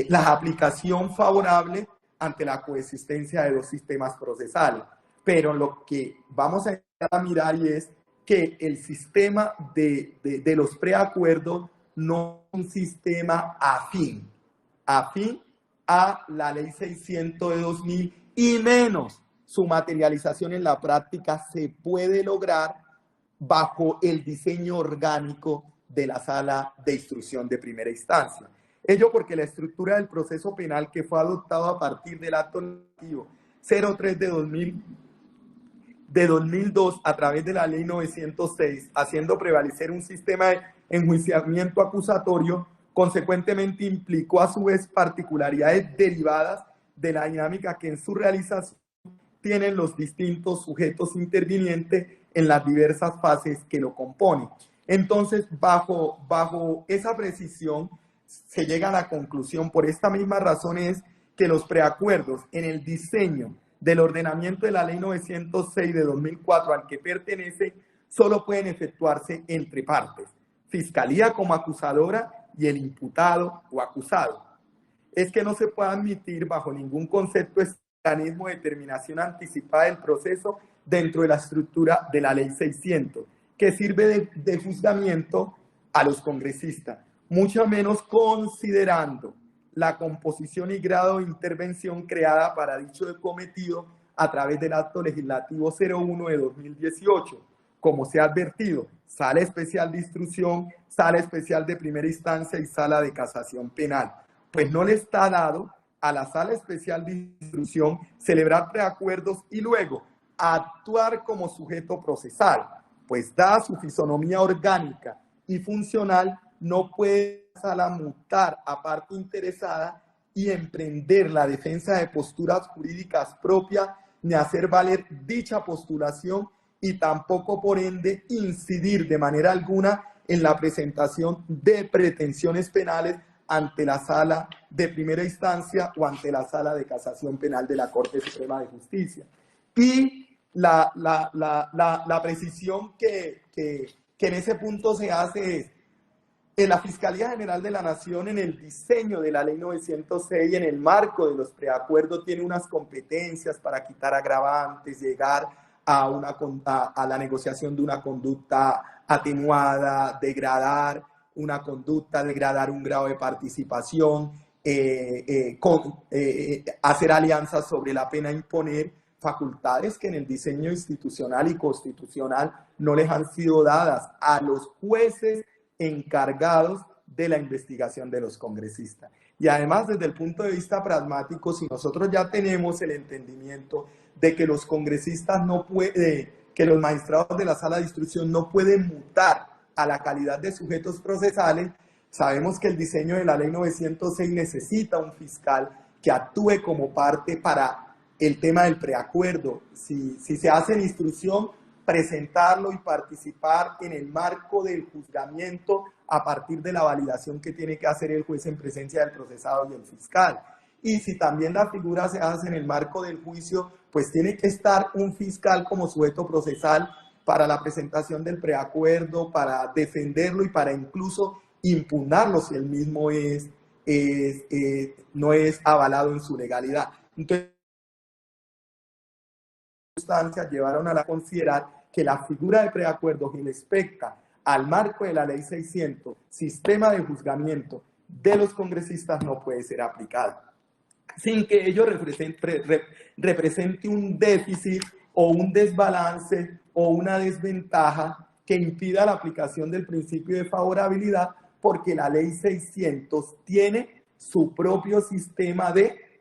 la aplicación favorable ante la coexistencia de los sistemas procesales. Pero lo que vamos a mirar es que el sistema de los preacuerdos no es un sistema afín a la Ley 600 de 2000, y menos su materialización en la práctica se puede lograr bajo el diseño orgánico de la Sala de Instrucción de Primera Instancia. Ello porque la estructura del proceso penal, que fue adoptado a partir del acto normativo 03 de 2002 a través de la Ley 906, haciendo prevalecer un sistema de enjuiciamiento acusatorio, consecuentemente implicó a su vez particularidades derivadas de la dinámica que en su realización tienen los distintos sujetos intervinientes en las diversas fases que lo componen. Entonces, bajo esa precisión, se llega a la conclusión, por esta misma razón, es que los preacuerdos en el diseño del ordenamiento de la Ley 906 de 2004 al que pertenece, solo pueden efectuarse entre partes, Fiscalía como acusadora y el imputado o acusado. Es que no se puede admitir bajo ningún concepto este mecanismo de determinación anticipada del proceso dentro de la estructura de la Ley 600, que sirve de juzgamiento a los congresistas, mucho menos considerando la composición y grado de intervención creada para dicho cometido a través del acto legislativo 01 de 2018, como se ha advertido, Sala Especial de Instrucción, Sala Especial de Primera Instancia y Sala de Casación Penal. Pues no le está dado a la Sala Especial de Instrucción celebrar preacuerdos y luego actuar como sujeto procesal, pues dada su fisonomía orgánica y funcional, no puede la sala mutar a parte interesada y emprender la defensa de posturas jurídicas propias, ni hacer valer dicha postulación, y tampoco por ende incidir de manera alguna en la presentación de pretensiones penales ante la Sala de Primera Instancia o ante la Sala de Casación Penal de la Corte Suprema de Justicia. Y la precisión que en ese punto se hace es: en la Fiscalía General de la Nación, en el diseño de la Ley 906, en el marco de los preacuerdos, tiene unas competencias para quitar agravantes, llegar a la negociación de una conducta atenuada, degradar una conducta, degradar un grado de participación, hacer alianzas sobre la pena a imponer, facultades que en el diseño institucional y constitucional no les han sido dadas a los jueces encargados de la investigación de los congresistas. Y además, desde el punto de vista pragmático, si nosotros ya tenemos el entendimiento de que los congresistas no pueden, que los magistrados de la Sala de Instrucción no pueden mutar a la calidad de sujetos procesales, sabemos que el diseño de la Ley 906 necesita un fiscal que actúe como parte para el tema del preacuerdo. Si se hace en instrucción, presentarlo y participar en el marco del juzgamiento a partir de la validación que tiene que hacer el juez en presencia del procesado y el fiscal. Y si también la figura se hace en el marco del juicio, pues tiene que estar un fiscal como sujeto procesal para la presentación del preacuerdo, para defenderlo y para incluso impugnarlo si el mismo no es avalado en su legalidad. Entonces, circunstancias llevaron a considerar que la figura de preacuerdo que respecta al marco de la Ley 600, sistema de juzgamiento de los congresistas, no puede ser aplicada, sin que ello represente un déficit o un desbalance o una desventaja que impida la aplicación del principio de favorabilidad, porque la Ley 600 tiene su propio sistema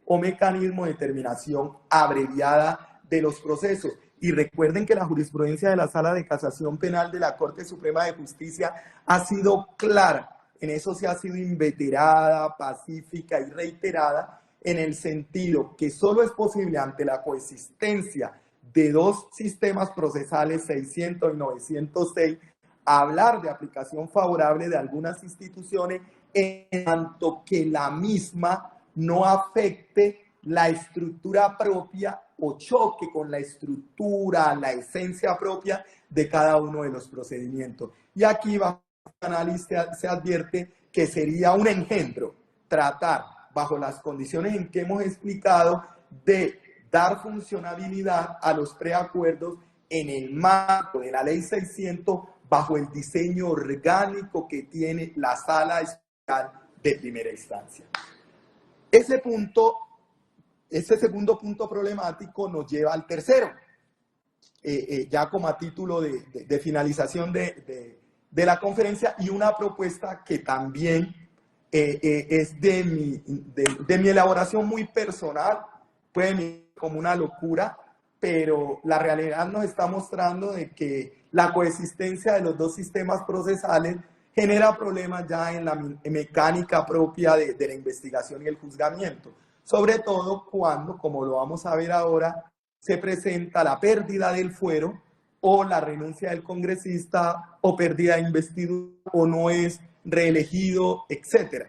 o mecanismo de determinación abreviada de los procesos. Y recuerden que la jurisprudencia de la Sala de Casación Penal de la Corte Suprema de Justicia ha sido clara en eso se ha sido inveterada, pacífica y reiterada, en el sentido que solo es posible ante la coexistencia de dos sistemas procesales 600 y 906 hablar de aplicación favorable de algunas instituciones en tanto que la misma no afecte la estructura propia o choque con la estructura, la esencia propia de cada uno de los procedimientos. Y aquí bajo el análisis se advierte que sería un engendro tratar, bajo las condiciones en que hemos explicado, de dar funcionabilidad a los preacuerdos en el marco de la Ley 600 bajo el diseño orgánico que tiene la Sala Especial de Primera Instancia. Ese segundo punto problemático nos lleva al tercero, ya como a título de finalización de la conferencia, y una propuesta que también es de mi elaboración muy personal, puede venir como una locura, pero la realidad nos está mostrando de que la coexistencia de los dos sistemas procesales genera problemas ya en la mecánica propia de la investigación y el juzgamiento, sobre todo cuando, como lo vamos a ver ahora, se presenta la pérdida del fuero o la renuncia del congresista o pérdida de investidura o no es reelegido, etc.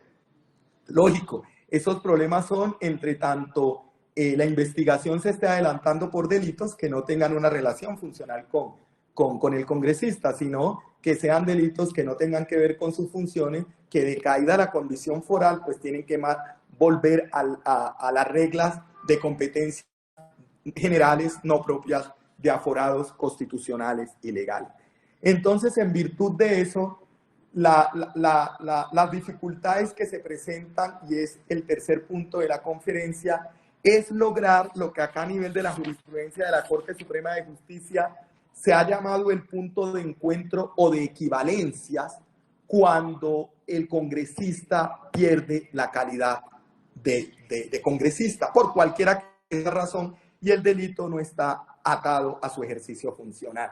Lógico, esos problemas son entre tanto la investigación se esté adelantando por delitos que no tengan una relación funcional con el congresista, sino que sean delitos que no tengan que ver con sus funciones, que decaída la condición foral, pues tienen que volver a las reglas de competencia generales no propias de aforados constitucionales y legales. Entonces, en virtud de eso, las dificultades que se presentan, y es el tercer punto de la conferencia, es lograr lo que acá a nivel de la jurisprudencia de la Corte Suprema de Justicia se ha llamado el punto de encuentro o de equivalencias cuando el congresista pierde la calidad de congresista, por cualquiera que sea razón, y el delito no está atado a su ejercicio funcional.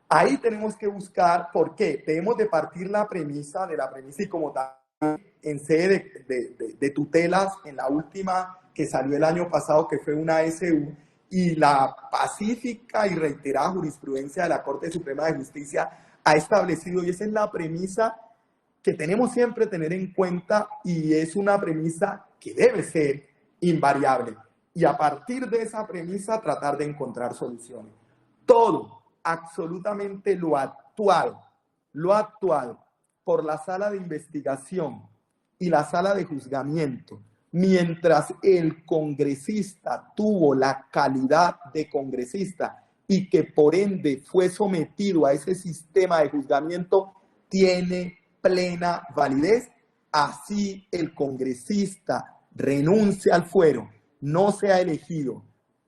Ahí tenemos que buscar, ¿por qué? Debemos de partir la premisa y como también en sede de tutelas, en la última que salió el año pasado, que fue una SU, y la pacífica y reiterada jurisprudencia de la Corte Suprema de Justicia ha establecido, y esa es la premisa que tenemos siempre tener en cuenta, y es una premisa que debe ser invariable. Y a partir de esa premisa tratar de encontrar soluciones. Todo, absolutamente lo actuado por la sala de investigación y la sala de juzgamiento, mientras el congresista tuvo la calidad de congresista y que por ende fue sometido a ese sistema de juzgamiento, tiene plena validez. Así el congresista renuncia al fuero, no sea elegido,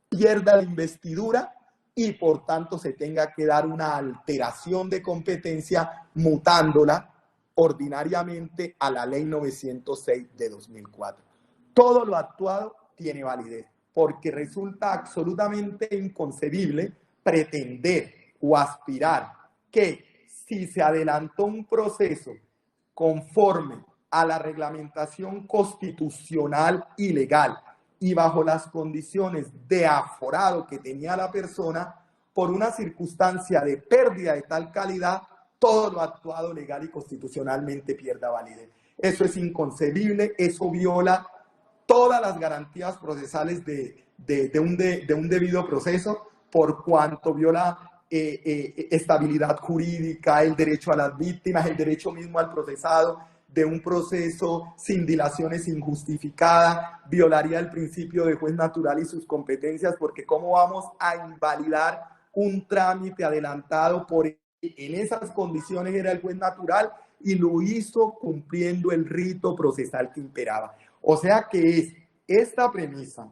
pierda la investidura y por tanto se tenga que dar una alteración de competencia mutándola ordinariamente a la Ley 906 de 2004. Todo lo actuado tiene validez, porque resulta absolutamente inconcebible pretender o aspirar que si se adelantó un proceso conforme a la reglamentación constitucional y legal y bajo las condiciones de aforado que tenía la persona, por una circunstancia de pérdida de tal calidad, todo lo actuado legal y constitucionalmente pierda validez. Eso es inconcebible, eso viola todas las garantías procesales de un debido proceso, por cuanto viola estabilidad jurídica, el derecho a las víctimas, el derecho mismo al procesado, de un proceso sin dilaciones injustificadas, violaría el principio de juez natural y sus competencias, porque ¿cómo vamos a invalidar un trámite adelantado por en esas condiciones era el juez natural y lo hizo cumpliendo el rito procesal que imperaba? O sea que esta premisa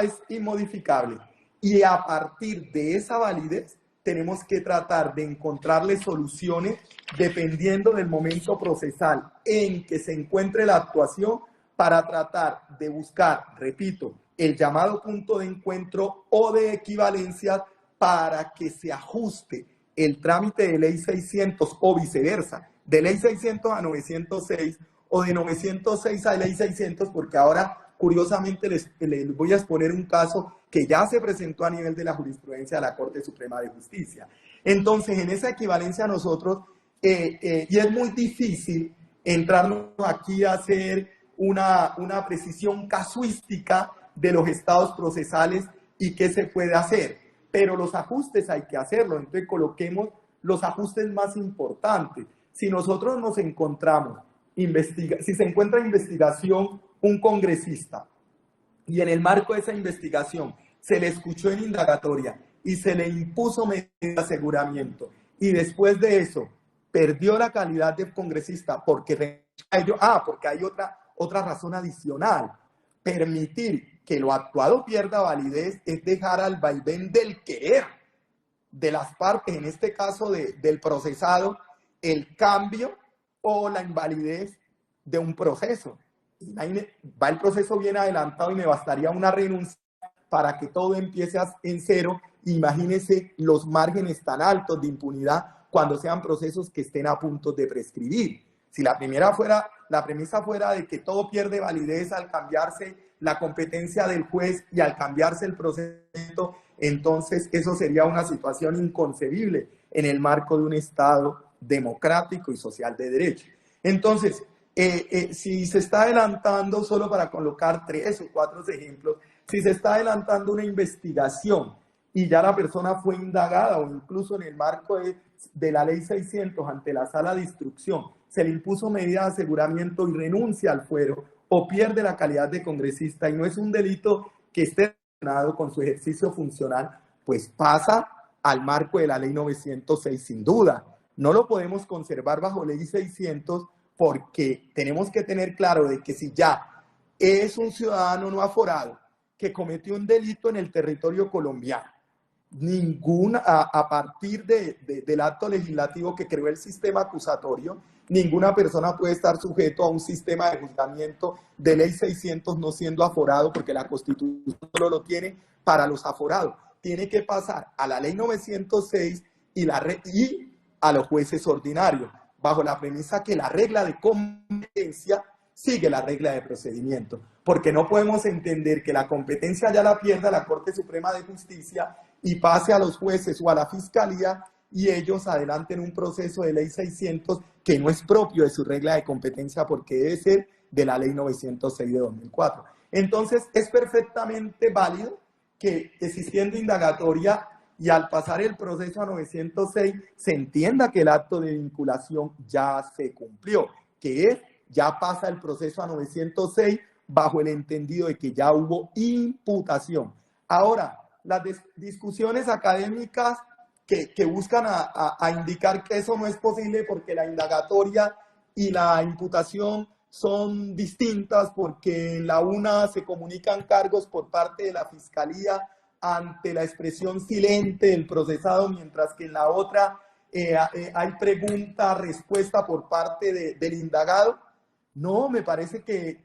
es inmodificable, y a partir de esa validez tenemos que tratar de encontrarle soluciones dependiendo del momento procesal en que se encuentre la actuación, para tratar de buscar, repito, el llamado punto de encuentro o de equivalencia para que se ajuste el trámite de Ley 600 o viceversa de ley 600 a 906 o de 906 a ley 600, porque ahora curiosamente les voy a exponer un caso que ya se presentó a nivel de la jurisprudencia de la Corte Suprema de Justicia. Entonces, en esa equivalencia nosotros, y es muy difícil entrarnos aquí a hacer una precisión casuística de los estados procesales y qué se puede hacer, pero los ajustes hay que hacerlo. Entonces coloquemos los ajustes más importantes. Si nosotros nos encontramos, si se encuentra investigación un congresista y en el marco de esa investigación se le escuchó en indagatoria y se le impuso medida de aseguramiento y después de eso perdió la calidad de congresista porque hay otra razón adicional. Permitir que lo actuado pierda validez es dejar al vaivén del querer de las partes, en este caso del procesado, el cambio o la invalidez de un proceso. Va el proceso bien adelantado y me bastaría una renuncia para que todo empiece en cero. Imagínense los márgenes tan altos de impunidad cuando sean procesos que estén a punto de prescribir. Si la premisa fuera de que todo pierde validez al cambiarse la competencia del juez y al cambiarse el proceso, entonces eso sería una situación inconcebible en el marco de un Estado democrático y social de derecho. Entonces, si se está adelantando, solo para colocar 3 o 4 ejemplos, si se está adelantando una investigación y ya la persona fue indagada o incluso en el marco de la ley 600 ante la sala de instrucción, se le impuso medida de aseguramiento y renuncia al fuero o pierde la calidad de congresista y no es un delito que esté relacionado con su ejercicio funcional, pues pasa al marco de la ley 906 sin duda. No lo podemos conservar bajo ley 600 porque tenemos que tener claro de que si ya es un ciudadano no aforado que cometió un delito en el territorio colombiano, a partir del acto legislativo que creó el sistema acusatorio, ninguna persona puede estar sujeto a un sistema de juzgamiento de ley 600 no siendo aforado, porque la Constitución solo lo tiene para los aforados. Tiene que pasar a la ley 906 y a los jueces ordinarios, bajo la premisa que la regla de competencia sigue la regla de procedimiento, porque no podemos entender que la competencia ya la pierda la Corte Suprema de Justicia y pase a los jueces o a la Fiscalía y ellos adelanten un proceso de ley 600 que no es propio de su regla de competencia porque debe ser de la ley 906 de 2004. Entonces es perfectamente válido que existiendo indagatoria y al pasar el proceso a 906 se entienda que el acto de vinculación ya se cumplió, ya pasa el proceso a 906 bajo el entendido de que ya hubo imputación. Ahora, las discusiones académicas que buscan a indicar que eso no es posible porque la indagatoria y la imputación son distintas, porque en la una se comunican cargos por parte de la Fiscalía ante la expresión silente del procesado, mientras que en la otra hay pregunta-respuesta por parte del indagado. No, me parece que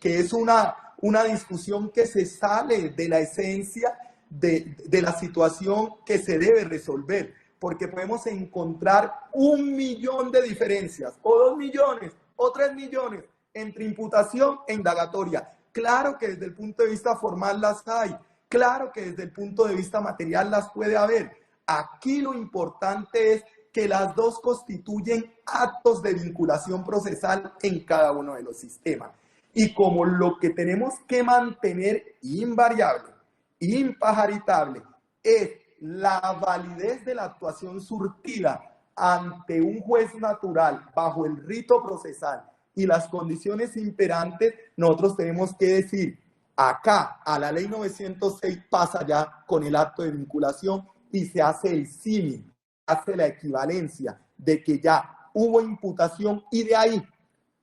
es una discusión que se sale de la esencia de la situación que se debe resolver, porque podemos encontrar 1 millón de diferencias, o 2 millones, o 3 millones, entre imputación e indagatoria. Claro que desde el punto de vista formal las hay, claro que desde el punto de vista material las puede haber. Aquí lo importante es que las dos constituyen actos de vinculación procesal en cada uno de los sistemas. Y como lo que tenemos que mantener invariable, impajaritable, es la validez de la actuación surtida ante un juez natural bajo el rito procesal y las condiciones imperantes, nosotros tenemos que decir, acá a la ley 906 pasa ya con el acto de vinculación y se hace el símil, hace la equivalencia de que ya hubo imputación y de ahí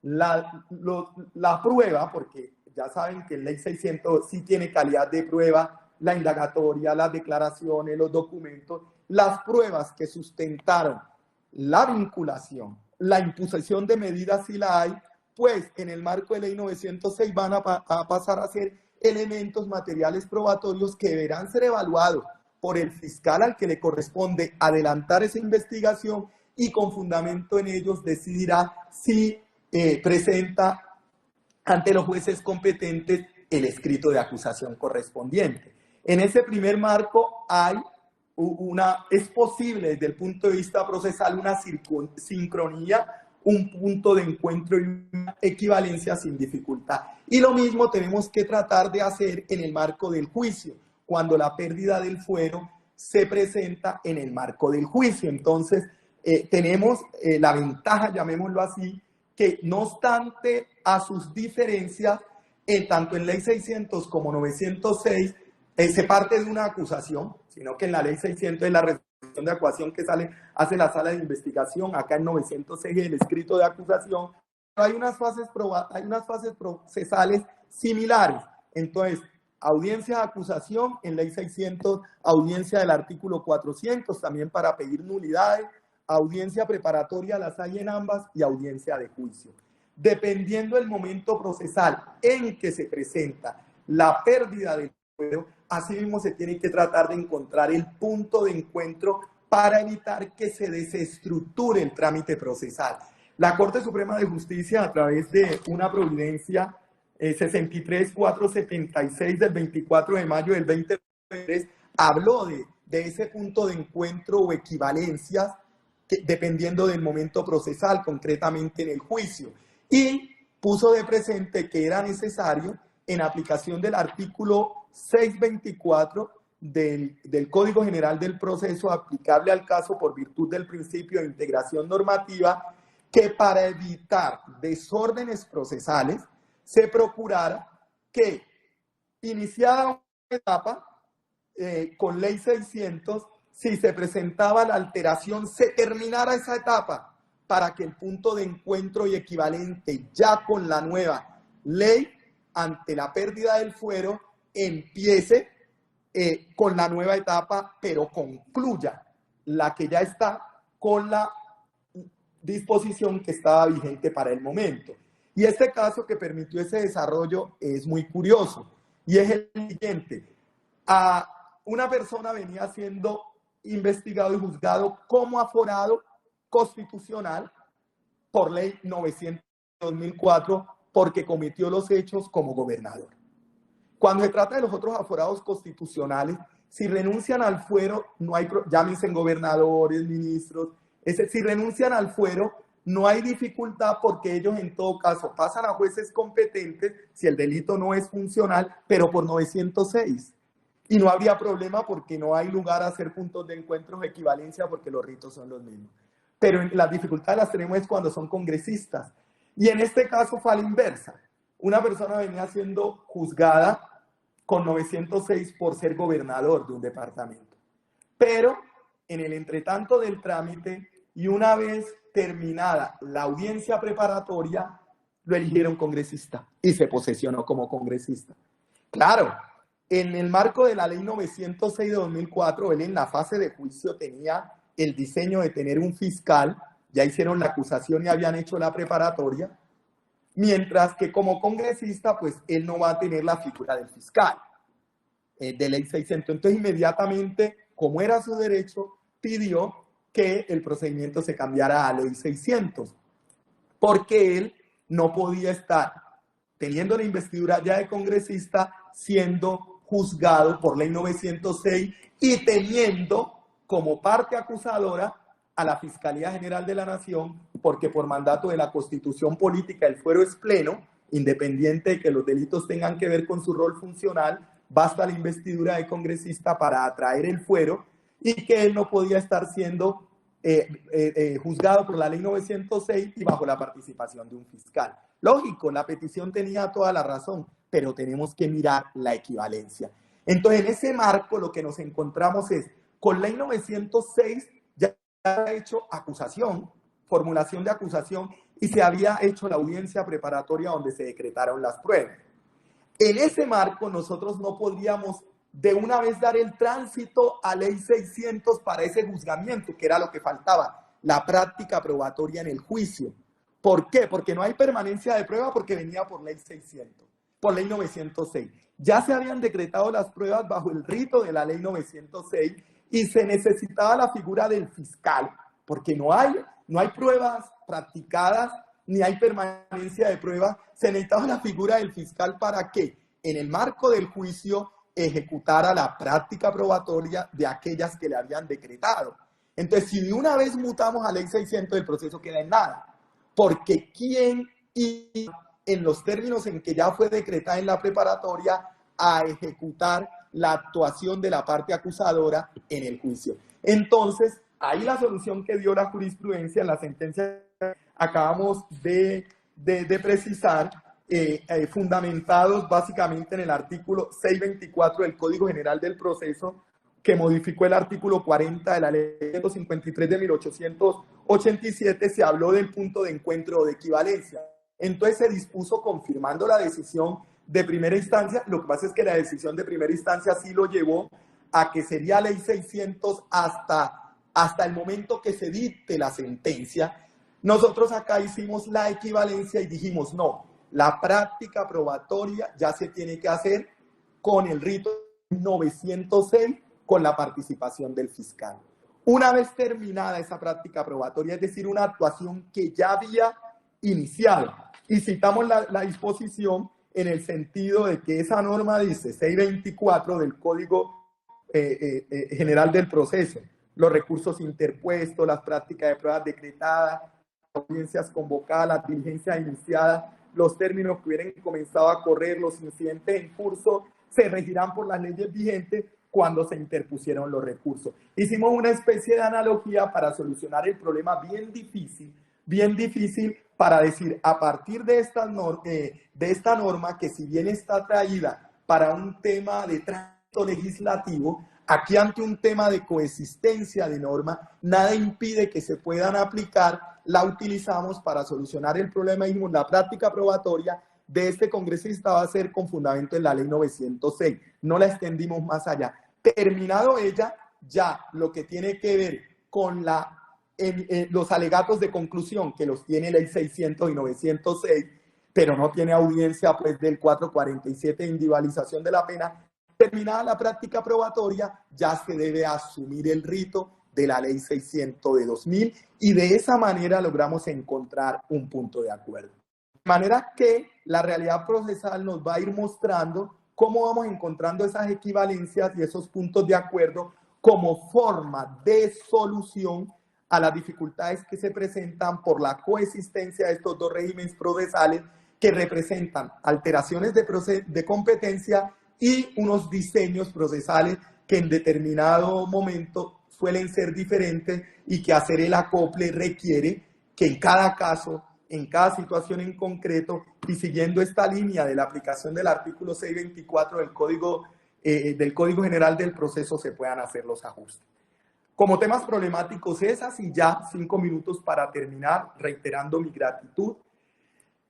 la prueba, porque ya saben que en ley 600 sí tiene calidad de prueba, la indagatoria, las declaraciones, los documentos, las pruebas que sustentaron la vinculación, la imposición de medidas si la hay, pues en el marco de ley 906 van a pasar a ser elementos materiales probatorios que deberán ser evaluados por el fiscal al que le corresponde adelantar esa investigación y con fundamento en ellos decidirá si presenta ante los jueces competentes el escrito de acusación correspondiente. En ese primer marco es posible desde el punto de vista procesal una sincronía, un punto de encuentro y una equivalencia sin dificultad. Y lo mismo tenemos que tratar de hacer en el marco del juicio, cuando la pérdida del fuero se presenta en el marco del juicio. Entonces, tenemos la ventaja, llamémoslo así, que no obstante a sus diferencias, tanto en Ley 600 como 906, se parte de una acusación, sino que en la Ley 600 es la resolución de acusación que hace la sala de investigación, acá en 906 el escrito de acusación, pero hay unas fases procesales similares. Entonces, audiencia de acusación en Ley 600, audiencia del artículo 400, también para pedir nulidades, audiencia preparatoria las hay en ambas y audiencia de juicio. Dependiendo del momento procesal en que se presenta la pérdida del fuero, asimismo se tiene que tratar de encontrar el punto de encuentro para evitar que se desestructure el trámite procesal. La Corte Suprema de Justicia, a través de una providencia 63476 del 24 de mayo del 2023, habló de ese punto de encuentro o equivalencias dependiendo del momento procesal, concretamente en el juicio, y puso de presente que era necesario, en aplicación del artículo 624 del Código General del Proceso aplicable al caso por virtud del principio de integración normativa, que para evitar desórdenes procesales se procurara que, iniciada una etapa con Ley 600, si se presentaba la alteración, se terminara esa etapa para que el punto de encuentro y equivalente ya con la nueva ley ante la pérdida del fuero empiece con la nueva etapa, pero concluya la que ya está con la disposición que estaba vigente para el momento. Y este caso que permitió ese desarrollo es muy curioso y es el siguiente. Una persona venía siendo investigado y juzgado como aforado constitucional por Ley 900 de 2004 porque cometió los hechos como gobernador. Cuando se trata de los otros aforados constitucionales, si renuncian al fuero, no hay, llámense gobernadores, ministros, si renuncian al fuero, no hay dificultad porque ellos en todo caso pasan a jueces competentes si el delito no es funcional, pero por 906. Y no habría problema porque no hay lugar a hacer puntos de encuentro o equivalencia porque los ritos son los mismos. Pero las dificultades las tenemos es cuando son congresistas. Y en este caso fue a la inversa. Una persona venía siendo juzgada con 906 por ser gobernador de un departamento. Pero en el entretanto del trámite y una vez terminada la audiencia preparatoria, lo eligieron congresista y se posesionó como congresista. Claro, en el marco de la Ley 906 de 2004, él en la fase de juicio tenía el diseño de tener un fiscal, ya hicieron la acusación y habían hecho la preparatoria, mientras que como congresista, pues él no va a tener la figura del fiscal de Ley 600. Entonces, inmediatamente, como era su derecho, pidió que el procedimiento se cambiara a Ley 600, porque él no podía estar teniendo la investidura ya de congresista, siendo juzgado por Ley 906 y teniendo como parte acusadora a la Fiscalía General de la Nación, porque por mandato de la Constitución Política el fuero es pleno, independiente de que los delitos tengan que ver con su rol funcional, basta la investidura de congresista para atraer el fuero, y que él no podía estar siendo juzgado por la Ley 906 y bajo la participación de un fiscal. Lógico, la petición tenía toda la razón, pero tenemos que mirar la equivalencia. Entonces, en ese marco lo que nos encontramos es, con Ley 906 ya había hecho acusación, formulación de acusación, y se había hecho la audiencia preparatoria donde se decretaron las pruebas. En ese marco nosotros no podríamos de una vez dar el tránsito a Ley 600 para ese juzgamiento, que era lo que faltaba, la práctica probatoria en el juicio. ¿Por qué? Porque no hay permanencia de prueba porque venía por Ley 600, por Ley 906. Ya se habían decretado las pruebas bajo el rito de la Ley 906 y se necesitaba la figura del fiscal porque no hay pruebas practicadas ni hay permanencia de pruebas. Se necesitaba la figura del fiscal para que, en el marco del juicio, ejecutara la práctica probatoria de aquellas que le habían decretado. Entonces, si de una vez mutamos a ley 600, el proceso queda en nada, porque ¿quién iba en los términos en que ya fue decretada en la preparatoria a ejecutar la actuación de la parte acusadora en el juicio? Entonces, ahí la solución que dio la jurisprudencia en la sentencia que acabamos de precisar, fundamentados básicamente en el artículo 624 del Código General del Proceso, que modificó el artículo 40 de la Ley 153 de 1887, se habló del punto de encuentro o de equivalencia. Entonces se dispuso, confirmando la decisión de primera instancia. Lo que pasa es que la decisión de primera instancia sí lo llevó a que sería ley 600 hasta el momento que se dicte la sentencia. Nosotros acá hicimos la equivalencia y dijimos, no, la práctica probatoria ya se tiene que hacer con el rito 906, con la participación del fiscal. Una vez terminada esa práctica probatoria, es decir, una actuación que ya había iniciado, y citamos la disposición en el sentido de que esa norma dice, 624 del Código General del Proceso, los recursos interpuestos, las prácticas de pruebas decretadas, las audiencias convocadas, las diligencias iniciadas, los términos que hubieran comenzado a correr, los incidentes en curso, se regirán por las leyes vigentes cuando se interpusieron los recursos. Hicimos una especie de analogía para solucionar el problema bien difícil para decir, a partir de esta norma, que si bien está traída para un tema de tránsito legislativo, aquí ante un tema de coexistencia de norma, nada impide que se puedan aplicar, la utilizamos para solucionar el problema. Y la práctica probatoria de este congresista va a ser con fundamento en la ley 906. No la extendimos más allá. Terminado ella, ya lo que tiene que ver con los alegatos de conclusión, que los tiene ley 600 y 906, pero no tiene audiencia pues del 447 de individualización de la pena. Terminada la práctica probatoria, ya se debe asumir el rito de la ley 600 de 2000, y de esa manera logramos encontrar un punto de acuerdo. De manera que la realidad procesal nos va a ir mostrando cómo vamos encontrando esas equivalencias y esos puntos de acuerdo como forma de solución a las dificultades que se presentan por la coexistencia de estos dos regímenes procesales, que representan alteraciones de competencia y unos diseños procesales que en determinado momento suelen ser diferentes, y que hacer el acople requiere que en cada caso, en cada situación en concreto, y siguiendo esta línea de la aplicación del artículo 624 del Código General del Proceso, se puedan hacer los ajustes. Como temas problemáticos esas, y ya 5 minutos para terminar, reiterando mi gratitud.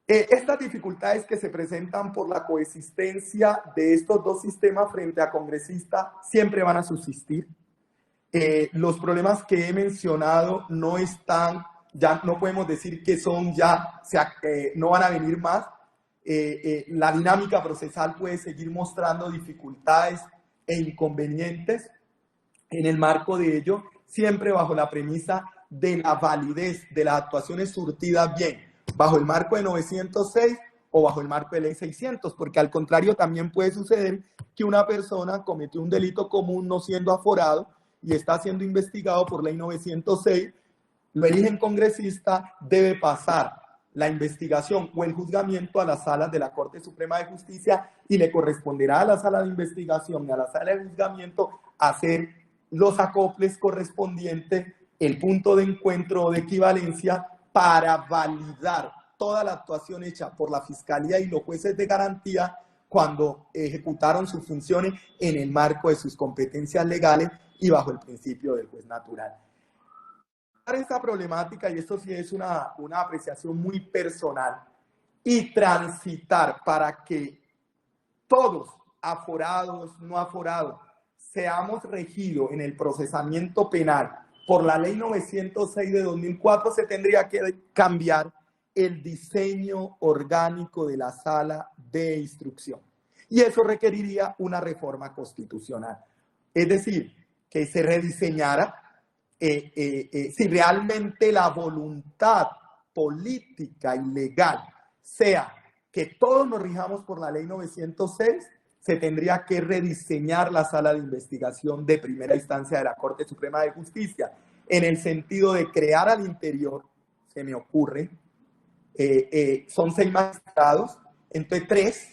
Estas dificultades que se presentan por la coexistencia de estos dos sistemas frente a congresista siempre van a subsistir. Los problemas que he mencionado no están, ya no podemos decir que son ya, no van a venir más. La dinámica procesal puede seguir mostrando dificultades e inconvenientes. En el marco de ello, siempre bajo la premisa de la validez de las actuaciones surtidas bien, bajo el marco de 906 o bajo el marco de ley 600, porque al contrario también puede suceder que una persona cometió un delito común no siendo aforado y está siendo investigado por ley 906, lo eligen congresista, debe pasar la investigación o el juzgamiento a las salas de la Corte Suprema de Justicia, y le corresponderá a la sala de investigación y a la sala de juzgamiento hacer los acoples correspondientes, el punto de encuentro o de equivalencia, para validar toda la actuación hecha por la Fiscalía y los jueces de garantía cuando ejecutaron sus funciones en el marco de sus competencias legales y bajo el principio del juez natural. Esta problemática, y esto sí es una apreciación muy personal, y transitar para que todos, aforados, no aforados, seamos regidos en el procesamiento penal por la ley 906 de 2004, se tendría que cambiar el diseño orgánico de la sala de instrucción. Y eso requeriría una reforma constitucional. Es decir, que se rediseñara si realmente la voluntad política y legal sea que todos nos rijamos por la ley 906, se tendría que rediseñar la sala de investigación de primera instancia de la Corte Suprema de Justicia, en el sentido de crear al interior, se me ocurre, son 6 magistrados, entonces 3,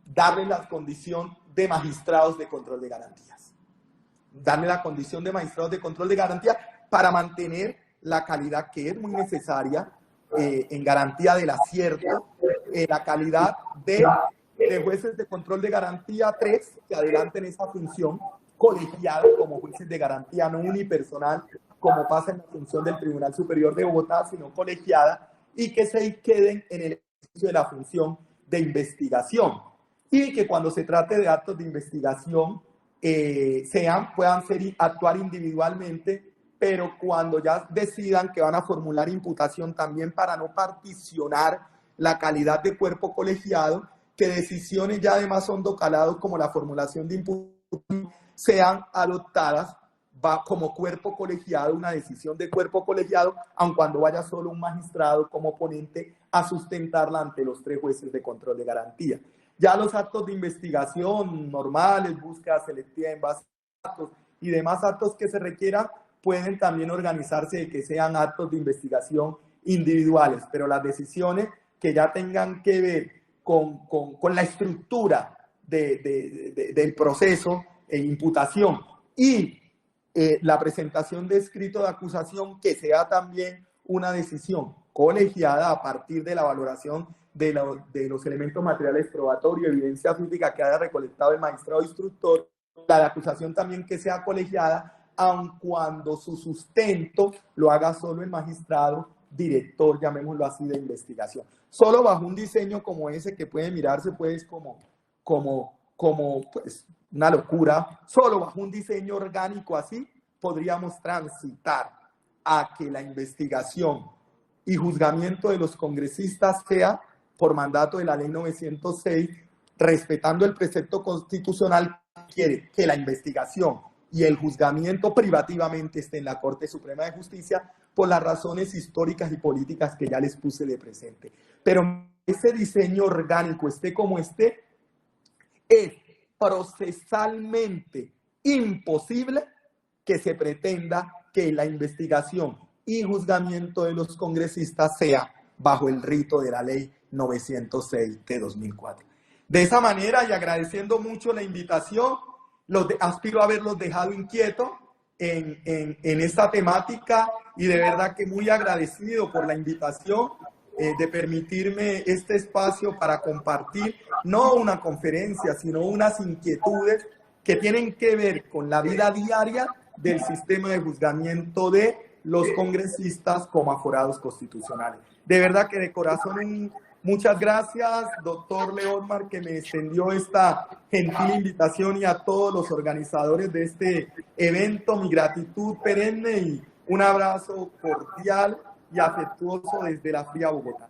darle la condición de magistrados de control de garantías. Darle la condición de magistrados de control de garantía para mantener la calidad que es muy necesaria en garantía del acierto, la calidad de jueces de control de garantía 3 que adelanten esa función colegiada como jueces de garantía, no unipersonal, como pasa en la función del Tribunal Superior de Bogotá, sino colegiada, y que se queden en el ejercicio de la función de investigación. Y que cuando se trate de actos de investigación puedan actuar individualmente, pero cuando ya decidan que van a formular imputación también para no particionar la calidad de cuerpo colegiado, que decisiones ya de más hondo calado como la formulación de imputación sean adoptadas como cuerpo colegiado, una decisión de cuerpo colegiado, aun cuando vaya solo un magistrado como ponente a sustentarla ante los 3 jueces de control de garantía. Ya los actos de investigación normales, búsqueda selectiva en base a datos y demás actos que se requieran, pueden también organizarse de que sean actos de investigación individuales, pero las decisiones que ya tengan que ver con la estructura del proceso e imputación y la presentación de escrito de acusación, que sea también una decisión colegiada a partir de la valoración de los elementos materiales probatorios, evidencia física que haya recolectado el magistrado instructor, la de acusación también que sea colegiada, aun cuando su sustento lo haga solo el magistrado director, llamémoslo así, de investigación. Solo bajo un diseño como ese, que puede mirarse pues como pues una locura, solo bajo un diseño orgánico así, podríamos transitar a que la investigación y juzgamiento de los congresistas sea por mandato de la ley 906, respetando el precepto constitucional que quiere que la investigación y el juzgamiento privativamente esté en la Corte Suprema de Justicia por las razones históricas y políticas que ya les puse de presente. Pero ese diseño orgánico esté como esté, es procesalmente imposible que se pretenda que la investigación y juzgamiento de los congresistas sea bajo el rito de la ley 906 de 2004. De esa manera, y agradeciendo mucho la invitación, aspiro a haberlos dejado inquietos en esta temática, y de verdad que muy agradecido por la invitación de permitirme este espacio para compartir no una conferencia, sino unas inquietudes que tienen que ver con la vida diaria del sistema de juzgamiento de los congresistas como aforados constitucionales. De verdad que de corazón muchas gracias, doctor Leonmar, que me extendió esta gentil invitación, y a todos los organizadores de este evento, mi gratitud perenne y un abrazo cordial y afectuoso desde la fría Bogotá.